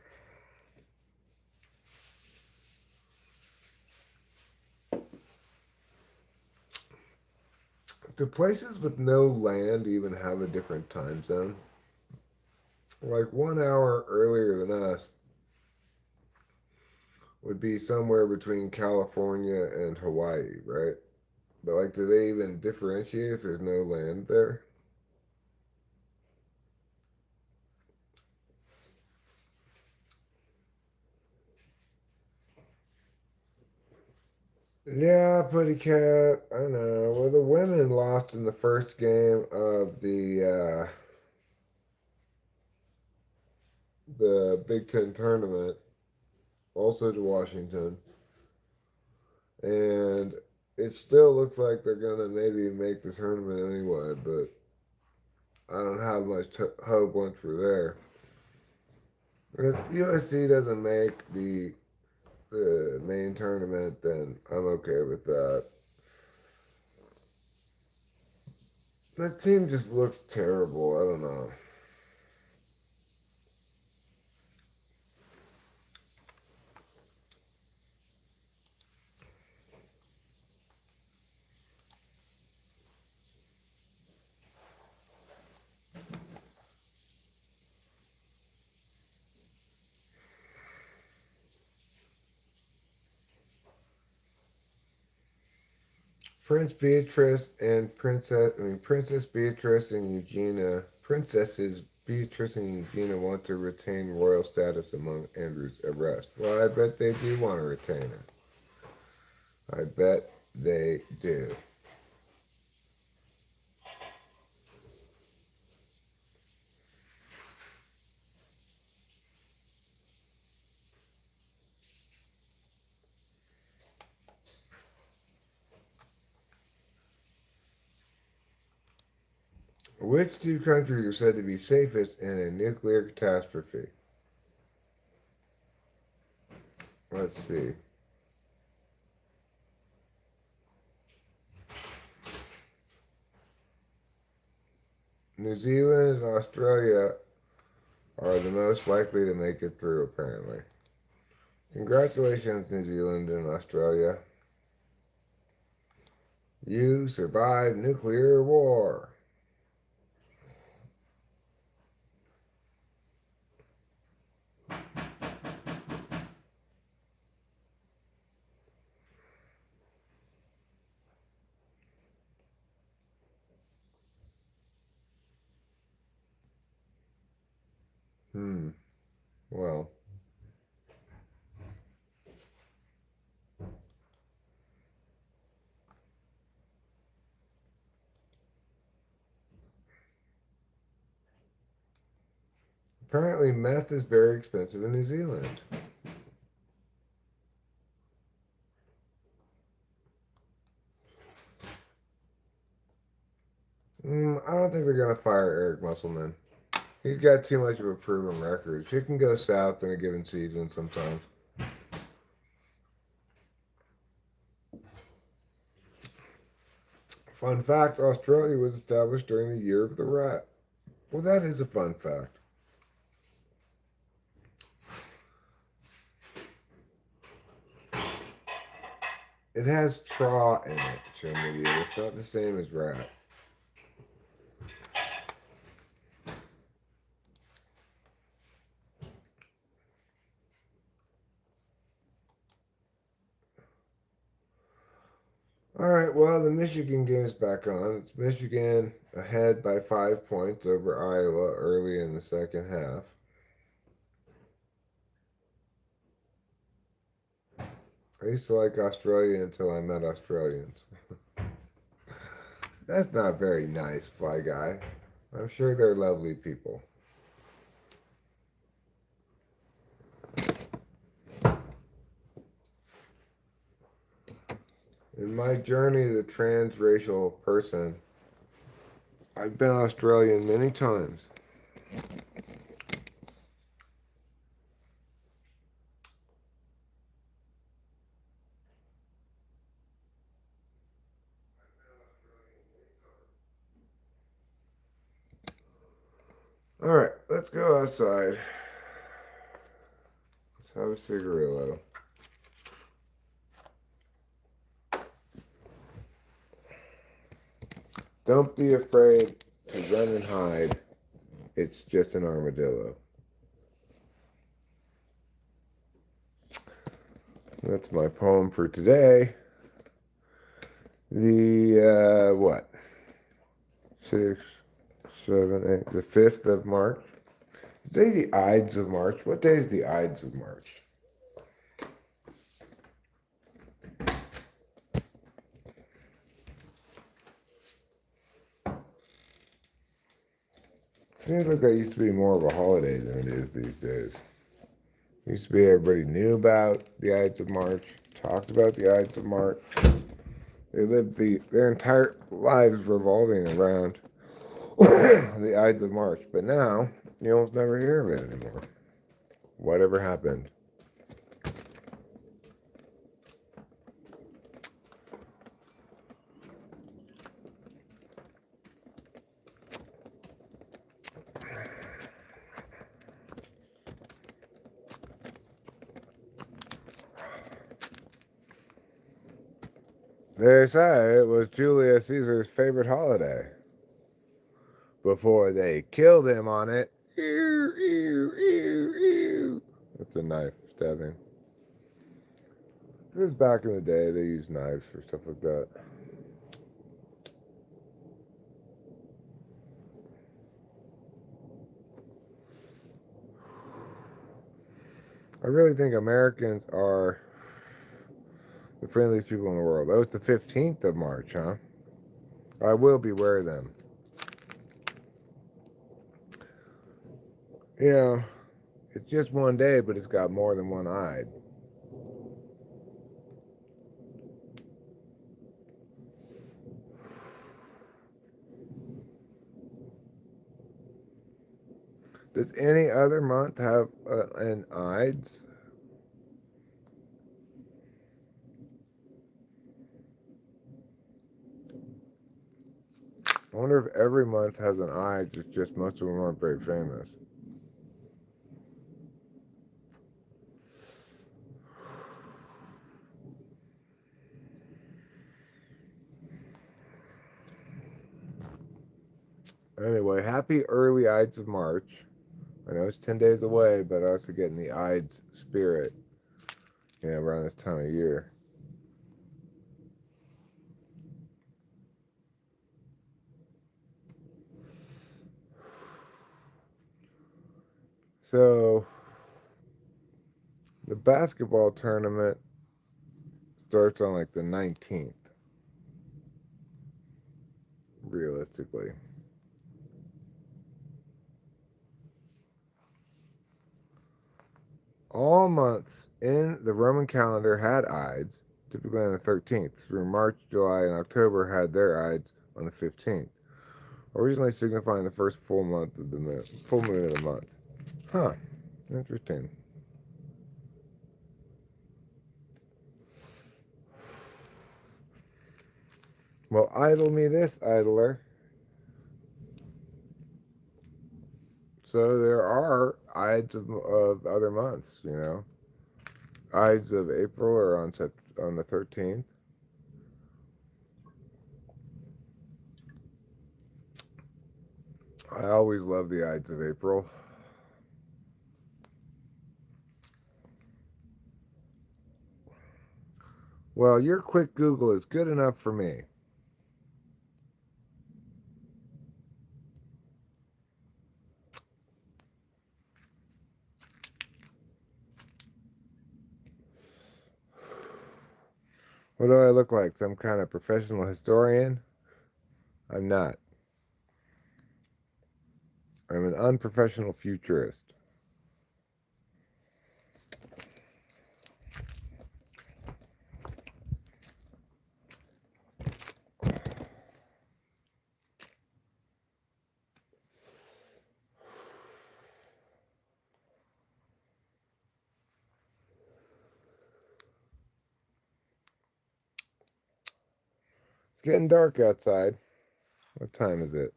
Do places with no land even have a different time zone? Like 1 hour earlier than us would be somewhere between California and Hawaii, right? But like, do they even differentiate if there's no land there? Yeah, Putty Cat. I know. Well, the women lost in the first game of the Big Ten tournament, also to Washington, and it still looks like they're gonna maybe make the tournament anyway. But I don't have much hope once we're there. If USC doesn't make the main tournament, then I'm okay with that. That team just looks terrible. I don't know. Princess Beatrice and Princesses Beatrice and Eugenia want to retain royal status among Andrew's arrest. Well, I bet they do want to retain it. I bet they do. Which two countries are said to be safest in a nuclear catastrophe? Let's see. New Zealand and Australia are the most likely to make it through, apparently. Congratulations, New Zealand and Australia. You survived nuclear war. Well, apparently meth is very expensive in New Zealand. I don't think they're going to fire Eric Musselman. He's got too much of a proven record. He can go south in a given season sometimes. Fun fact, Australia was established during the year of the rat. Well, that is a fun fact. It has traw in it, Trinity. It's not the same as rat. All right, well, the Michigan game is back on. It's Michigan ahead by 5 points over Iowa early in the second half. I used to like Australia until I met Australians. That's not very nice, Fly Guy. I'm sure they're lovely people. In my journey as a transracial person, I've been Australian many times. All right, let's go outside. Let's have a cigarillo. Don't be afraid to run and hide. It's just an armadillo. That's my poem for today. The, what? 6, 7, 8, the 5th of March. Is today the Ides of March? What day is the Ides of March? Seems like that used to be more of a holiday than it is these days. Used to be everybody knew about the Ides of March, talked about the Ides of March. They lived their entire lives revolving around the Ides of March. But now, you almost never hear of it anymore. Whatever happened? They say it was Julius Caesar's favorite holiday. Before they killed him on it. Ew, ew, ew, ew. That's a knife stabbing. It was back in the day, they used knives for stuff like that. I really think Americans are the friendliest people in the world. Oh, it's the 15th of March, huh? I will beware them. You know, it's just one day, but it's got more than one Ide. Does any other month have an Ides? I wonder if every month has an Ides, it's just most of them aren't very famous. Anyway, happy early Ides of March. I know it's 10 days away, but I also getting the Ides spirit, around this time of year. So, the basketball tournament starts on like the 19th, realistically. All months in the Roman calendar had Ides, typically on the 13th. Through March, July, and October had their Ides on the 15th, originally signifying the first full moon of the month. Huh, interesting. Well, idle me this, idler. So there are Ides of other months, Ides of April are on the 13th. I always love the Ides of April. Well, your quick Google is good enough for me. What do I look like? Some kind of professional historian? I'm not. I'm an unprofessional futurist. getting dark outside. What time is it?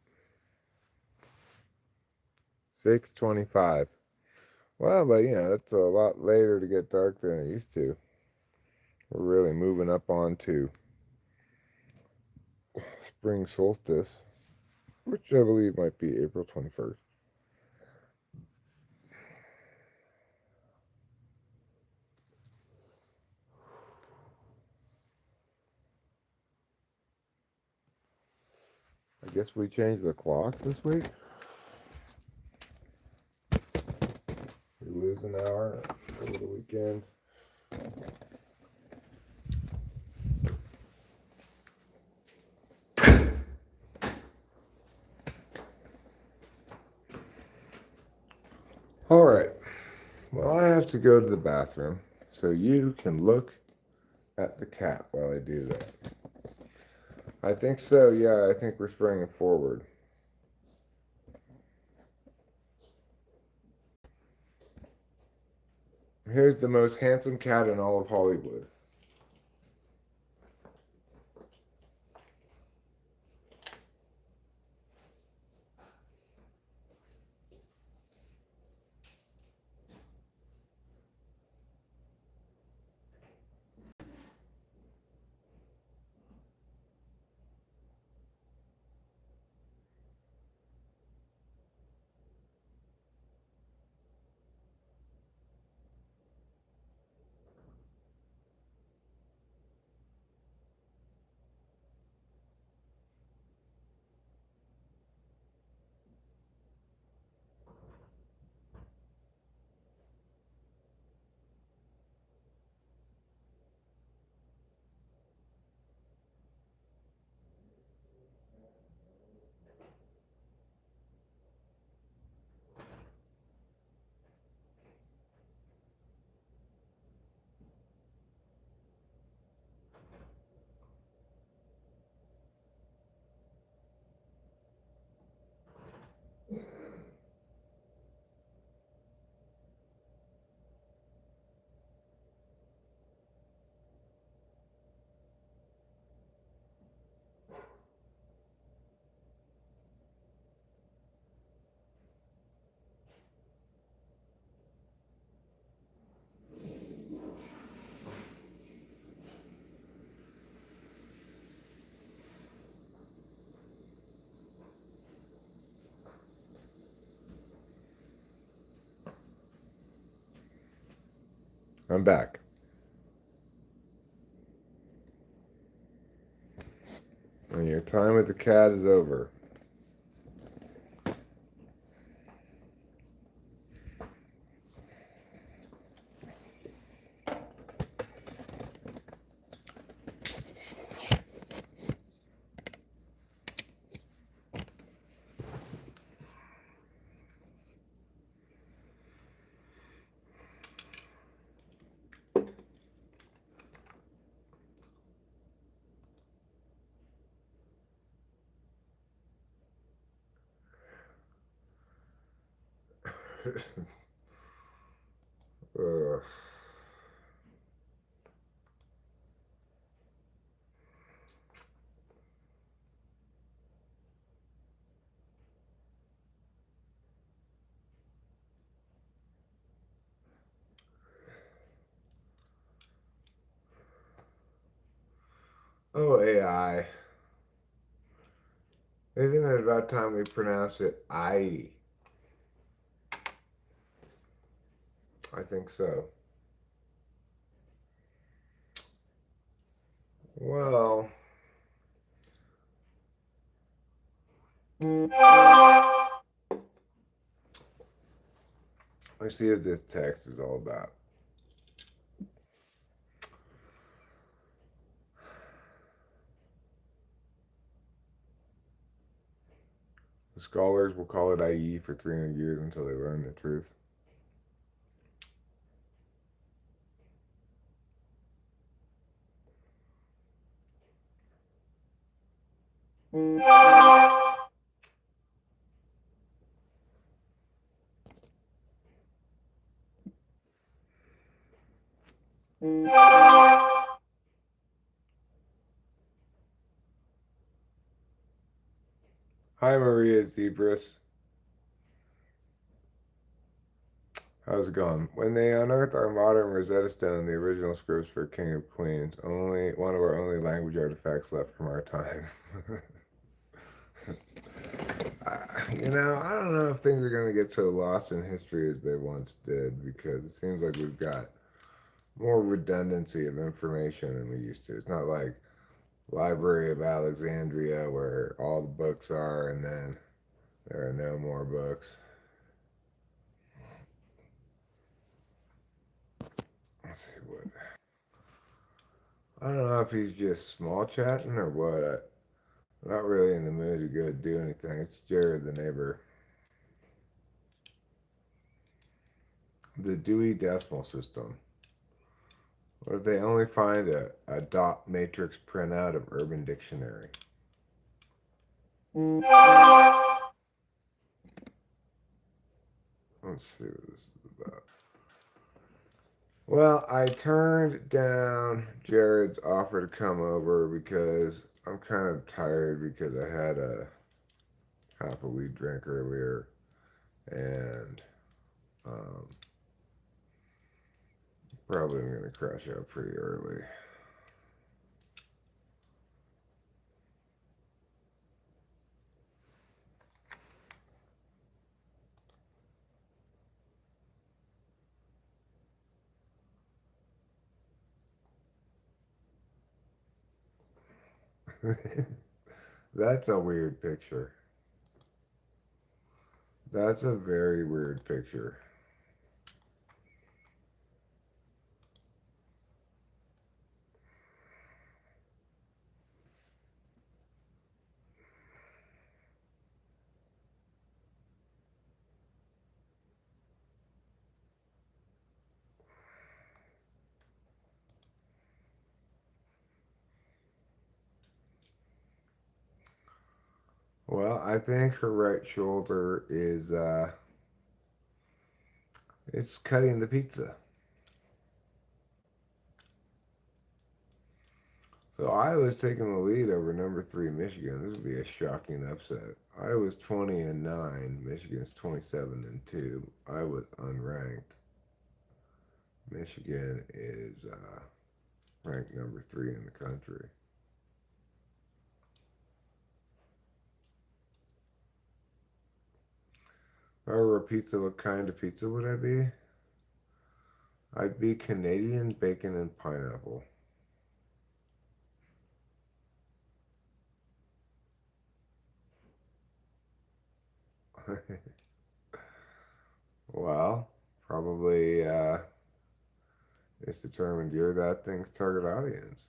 6:25. Well, but it's a lot later to get dark than it used to. We're really moving up onto spring solstice, which I believe might be April 21st. I guess we changed the clocks this week. We lose an hour over the weekend. All right. Well, I have to go to the bathroom, so you can look at the cat while I do that. I think so, yeah. I think we're springing forward. Here's the most handsome cat in all of Hollywood. I'm back. And your time with the cat is over. Ugh. Oh, AI. Isn't it about time we pronounce it I? I think so. Well, let's see what this text is all about. The scholars will call it IE for 300 years until they learn the truth. Hi, Maria Zebras. How's it going? When they unearthed our modern Rosetta Stone, the original scripts for King of Queens, only one of our only language artifacts left from our time. I don't know if things are going to get so lost in history as they once did, because it seems like we've got more redundancy of information than we used to. It's not like Library of Alexandria where all the books are and then there are no more books. Let's see what. I don't know if he's just small chatting or what. I'm not really in the mood to go do anything. It's Jared, the neighbor. The Dewey Decimal System. What if they only find a dot matrix printout of Urban Dictionary? Let's see what this is about. Well, I turned down Jared's offer to come over because I'm kind of tired because I had a half a weed drink earlier and um, probably I'm going to crash out pretty early. That's a weird picture. That's a very weird picture. Well, I think her right shoulder is it's cutting the pizza. So Iowa's taking the lead over number 3 Michigan. This would be a shocking upset. Iowa's 20-9. Michigan's 27-2. Iowa's unranked. Michigan is ranked number 3 in the country. If I were a pizza, what kind of pizza would I be? I'd be Canadian bacon and pineapple. Well, probably it's determined you're that thing's target audience.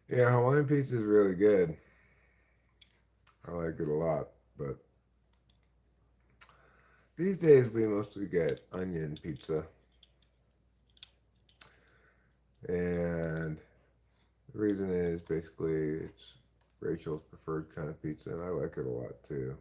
Yeah, Hawaiian pizza is really good. I like it a lot, but these days we mostly get onion pizza. And the reason is basically it's Rachel's preferred kind of pizza, and I like it a lot too.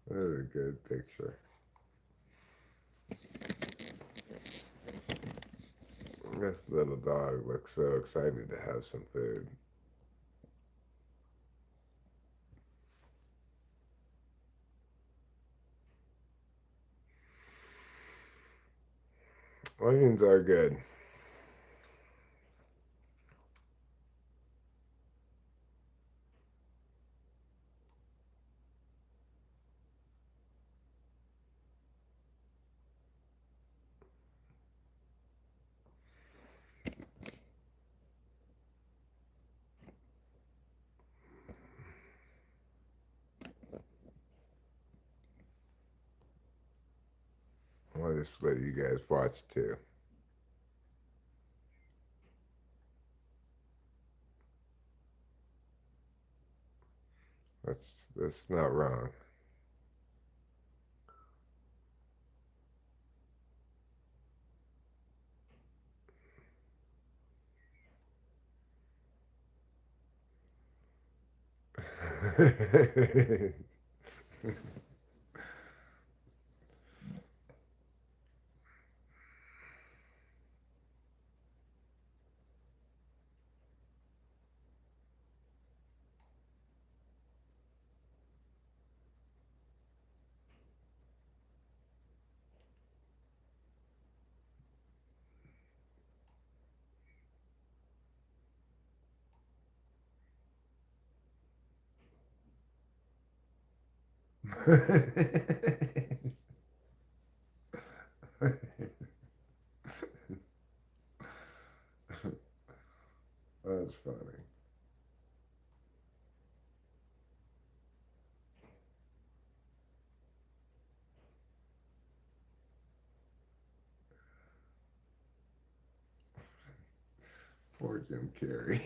That is a good picture. This little dog looks so excited to have some food. Onions are good. I'll just let you guys watch too. That's not wrong. That's funny. Poor Jim Carrey.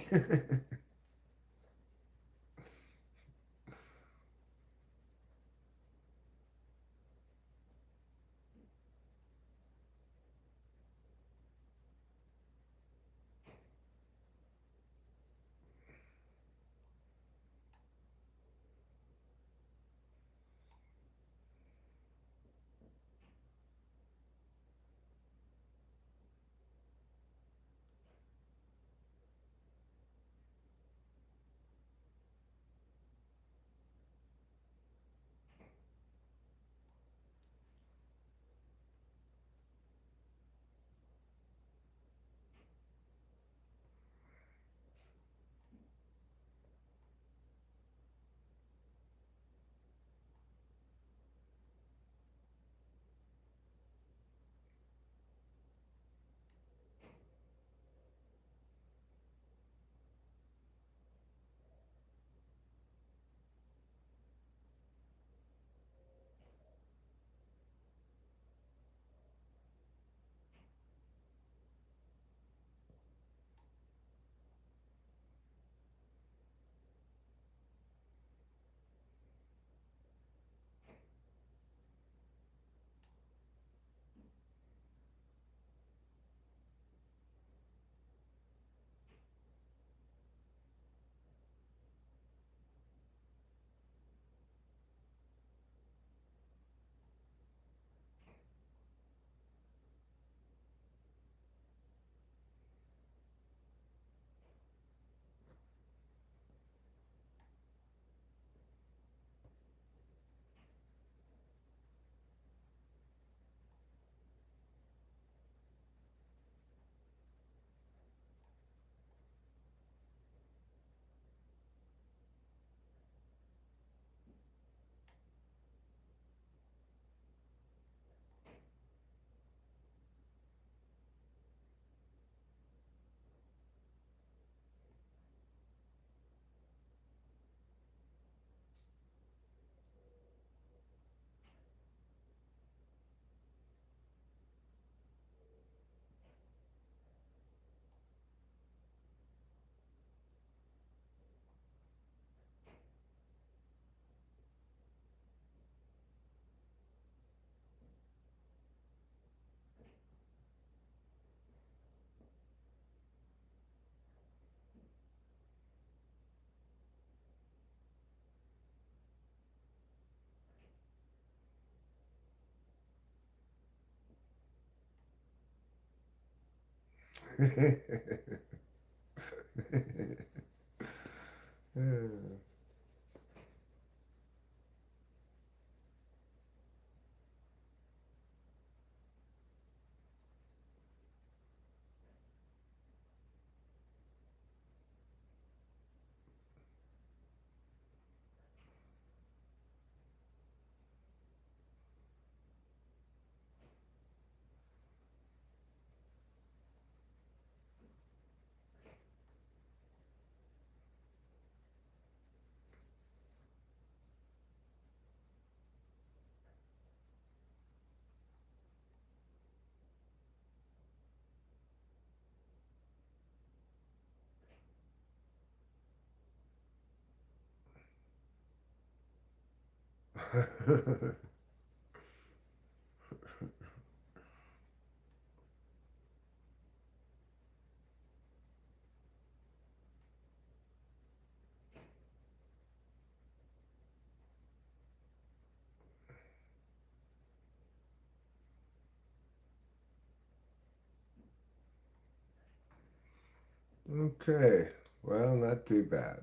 Okay, well, not too bad.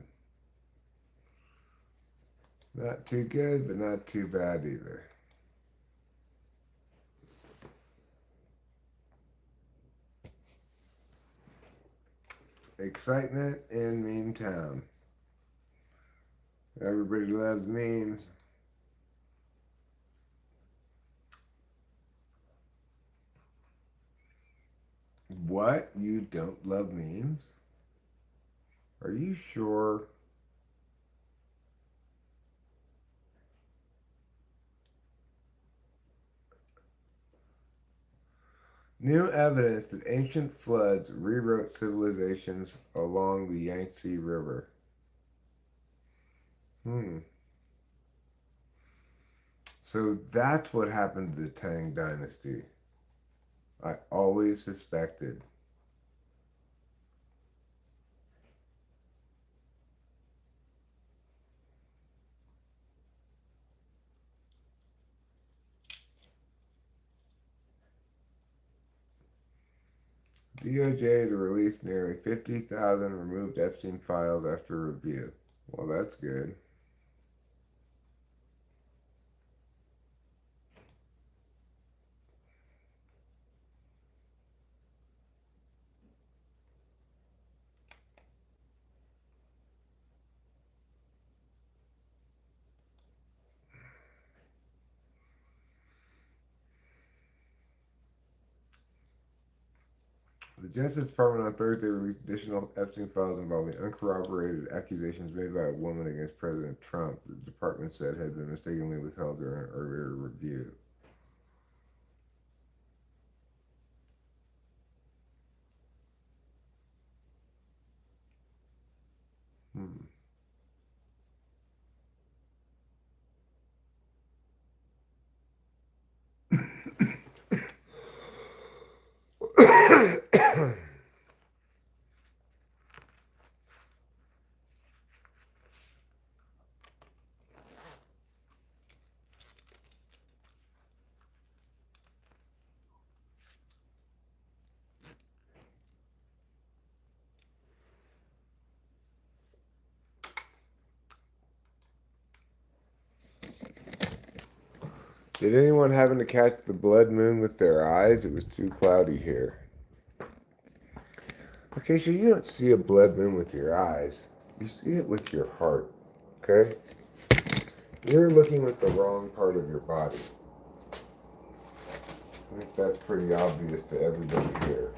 Not too good, but not too bad either. Excitement in Meme Town. Everybody loves memes. What? You don't love memes? Are you sure? New evidence that ancient floods rewrote civilizations along the Yangtze River. So that's what happened to the Tang Dynasty. I always suspected. DOJ to release nearly 50,000 removed Epstein files after review. Well, that's good. The Justice Department on Thursday released additional Epstein files involving uncorroborated accusations made by a woman against President Trump. The department said had been mistakenly withheld during an earlier review. Hmm. Did anyone happen to catch the blood moon with their eyes? It was too cloudy here. Okay, so you don't see a blood moon with your eyes. You see it with your heart. Okay? You're looking with the wrong part of your body. I think that's pretty obvious to everybody here.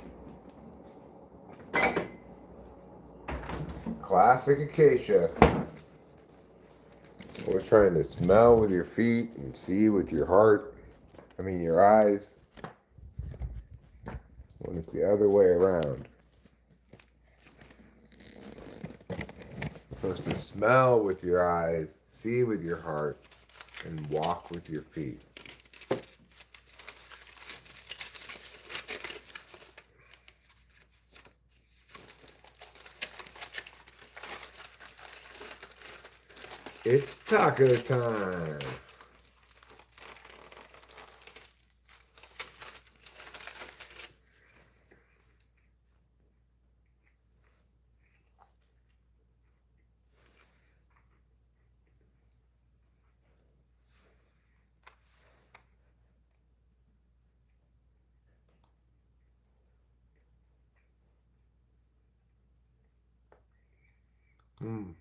Classic Acacia. We're trying to smell with your feet and see with your heart. I mean, your eyes. When it's the other way around. You're supposed to smell with your eyes, see with your heart, and walk with your feet. It's taco time. Mm.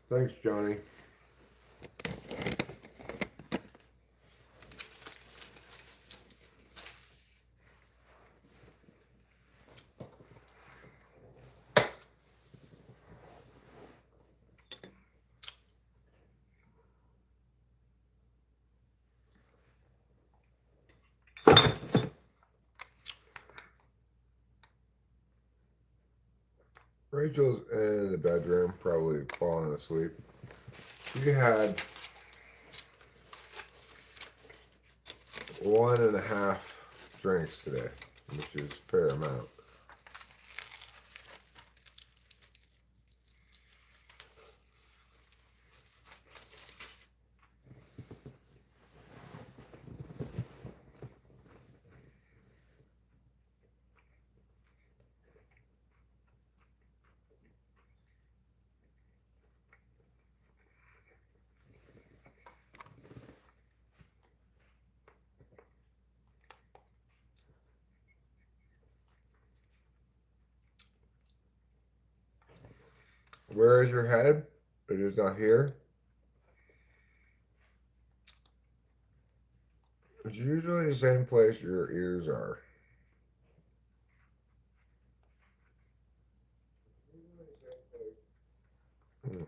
Thanks, Johnny. Rachel's in the bedroom, probably falling asleep. She had 1.5 drinks today, which is a fair amount. Where is your head? It is not here. It's usually the same place your ears are. Hmm.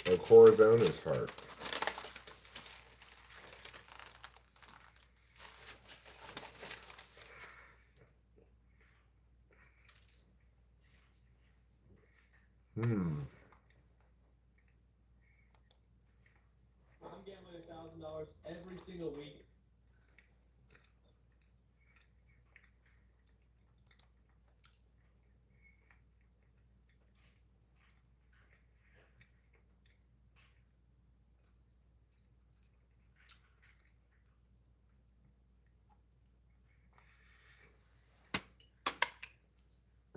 A corydonis heart. Hmm. I'm gambling $1,000 every single week.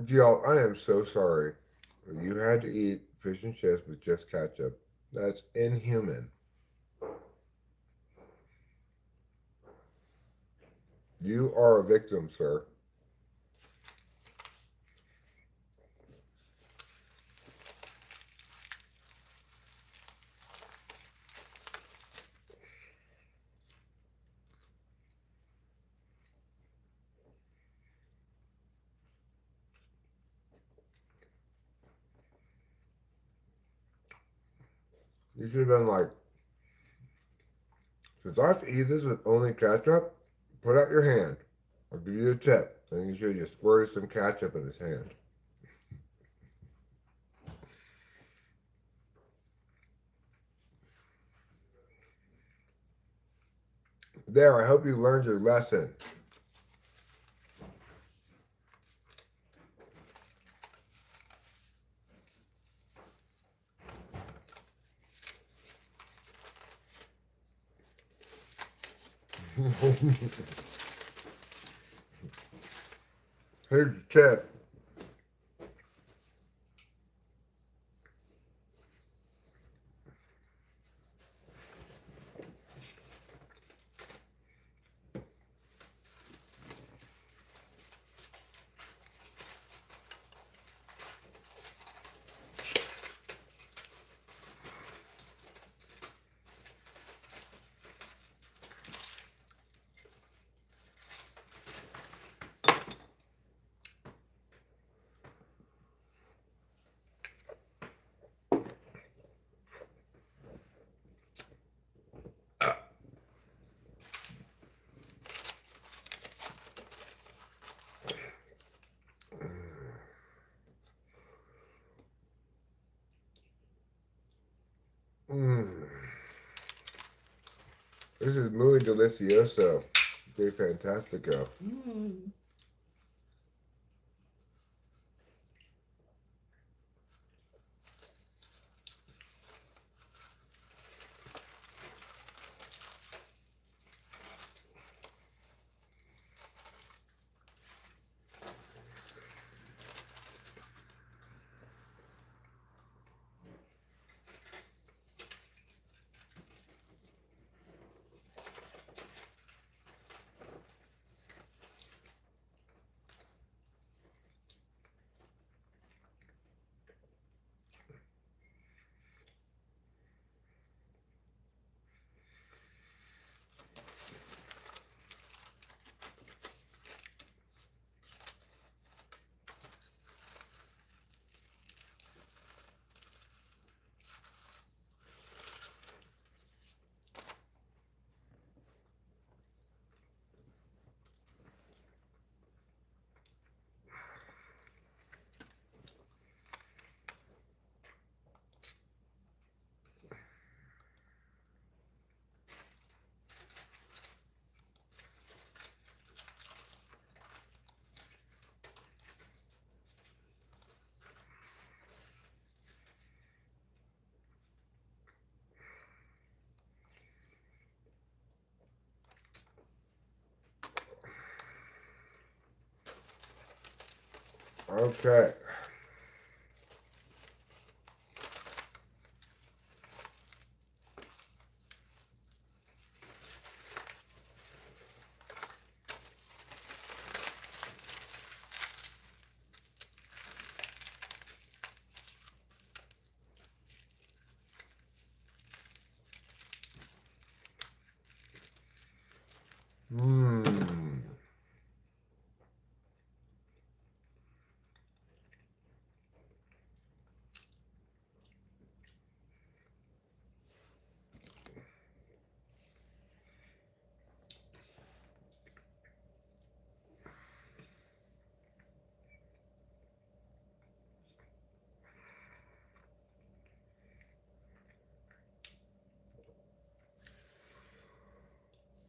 Y'all, I am so sorry. You had to eat fish and chips with just ketchup. That's inhuman. You are a victim, sir. You should have been like, since I have to eat this with only ketchup, put out your hand. I'll give you a tip. And you should have just squirted some ketchup in his hand. There, I hope you learned your lesson. Here's the tip. Mm. This is muy delicioso. De fantastico. Okay. Mmm.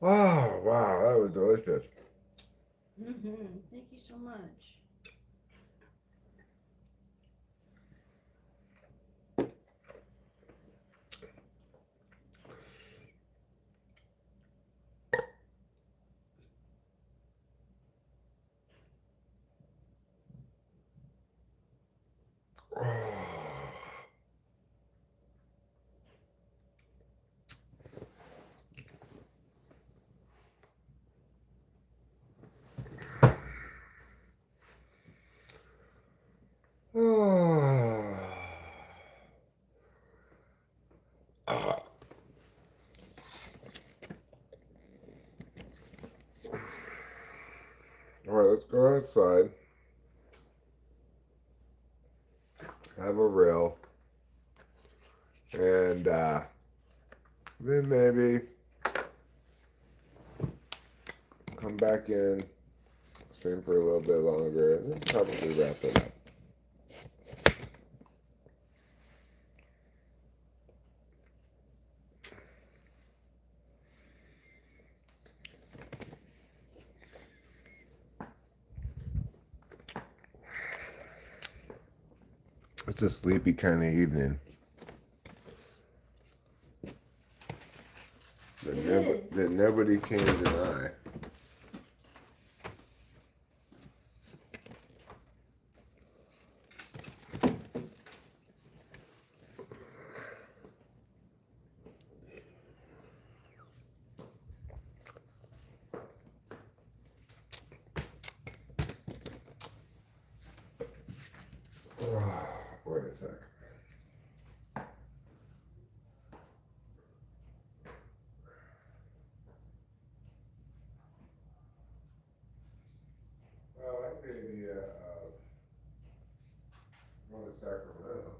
Oh, wow, that was delicious. Thank you so much. Oh. Ah. All right, let's go outside. Have a reel. And then maybe come back in, stream for a little bit longer, and then probably wrap it up. It's a sleepy kind of evening. That nobody can deny. Wait a sec. Well, I like the idea of going to Sacramento.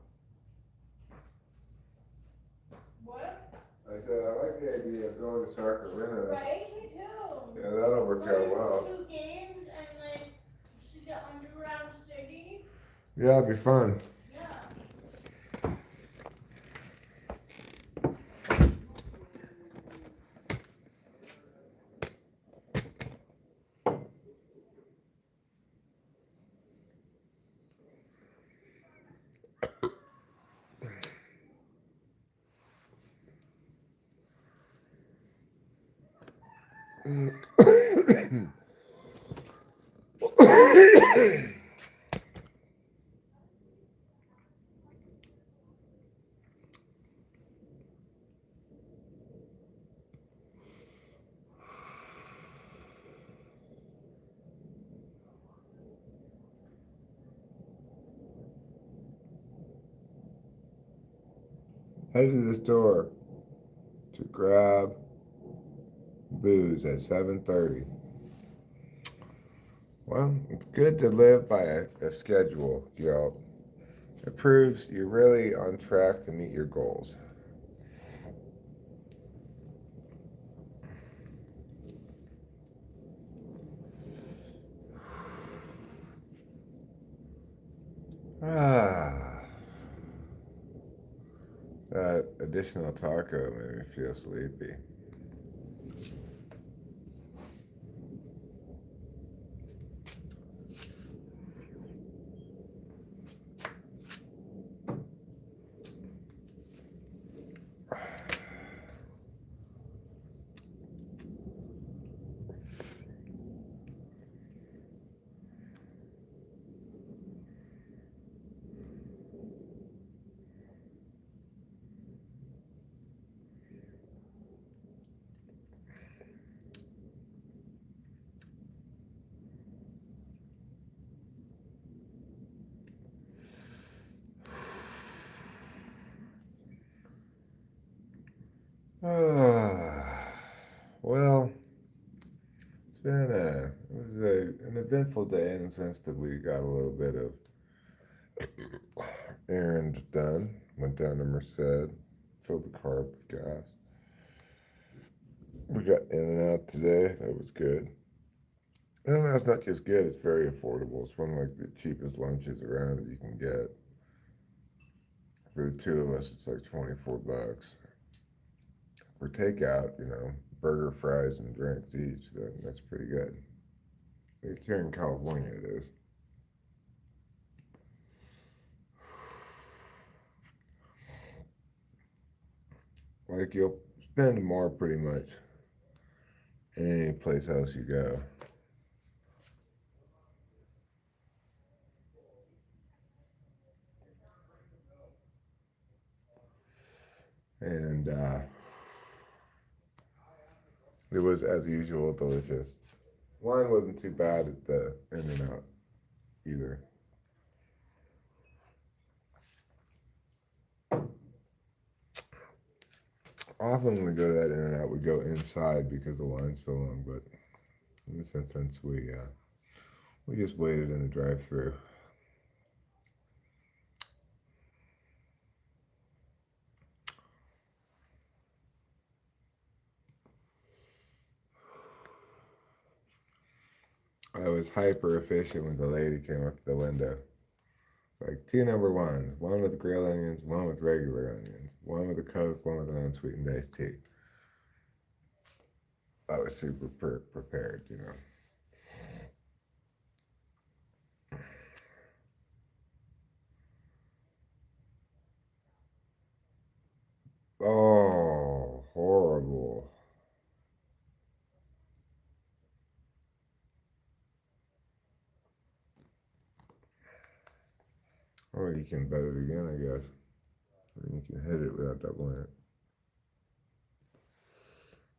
What? I said I like the idea of going to Sacramento. Right, me too. Yeah, that'll work out well. 2 games and like see the underground city. Yeah, it'd be fun. Yeah. Head to the store to grab booze at 7:30. Well, it's good to live by a schedule, y'all. It proves you're really on track to meet your goals. Ah, that additional taco made me feel sleepy. eventful day in the sense that we got a little bit of errands done. Went down to Merced, filled the car up with gas. We got in and out today. That was good. And that's not just good, it's very affordable. It's one of like the cheapest lunches around that you can get. For the two of us, it's like $24. For takeout, burger, fries, and drinks each, then that's pretty good. It's here in California, it is. Like you'll spend more pretty much in any place else you go. And it was, as usual, delicious. Wine wasn't too bad at the In-N-Out either. Often when we go to that In-N-Out, we go inside because the line's so long. But in this instance, we just waited in the drive-thru. I was hyper efficient when the lady came up to the window. Like two number ones, one with grilled onions, one with regular onions, one with a Coke, one with an unsweetened iced tea. I was super prepared. Oh, horrible. Or you can bet it again, I guess. Or you can hit it without doubling it.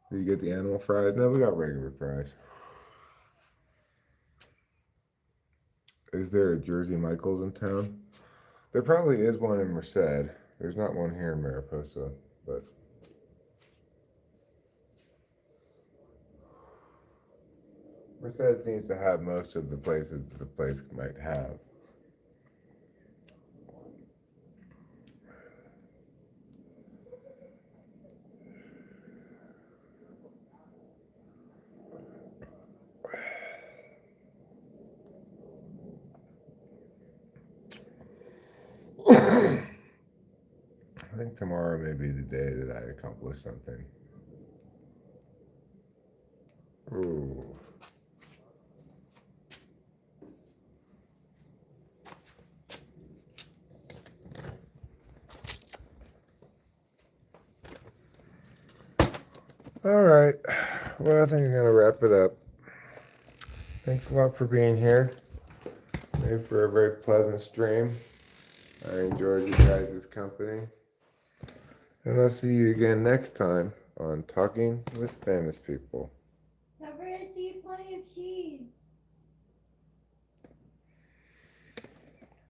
Did you get the animal fries? No, we got regular fries. Is there a Jersey Michaels in town? There probably is one in Merced. There's not one here in Mariposa, but Merced seems to have most of the places that a place might have. I think tomorrow may be the day that I accomplish something. Ooh. All right. Well, I think I'm going to wrap it up. Thanks a lot for being here. Made for a very pleasant stream. I enjoyed you guys' company. And I'll see you again next time on Talking with Famous People. Don't forget to eat plenty of cheese.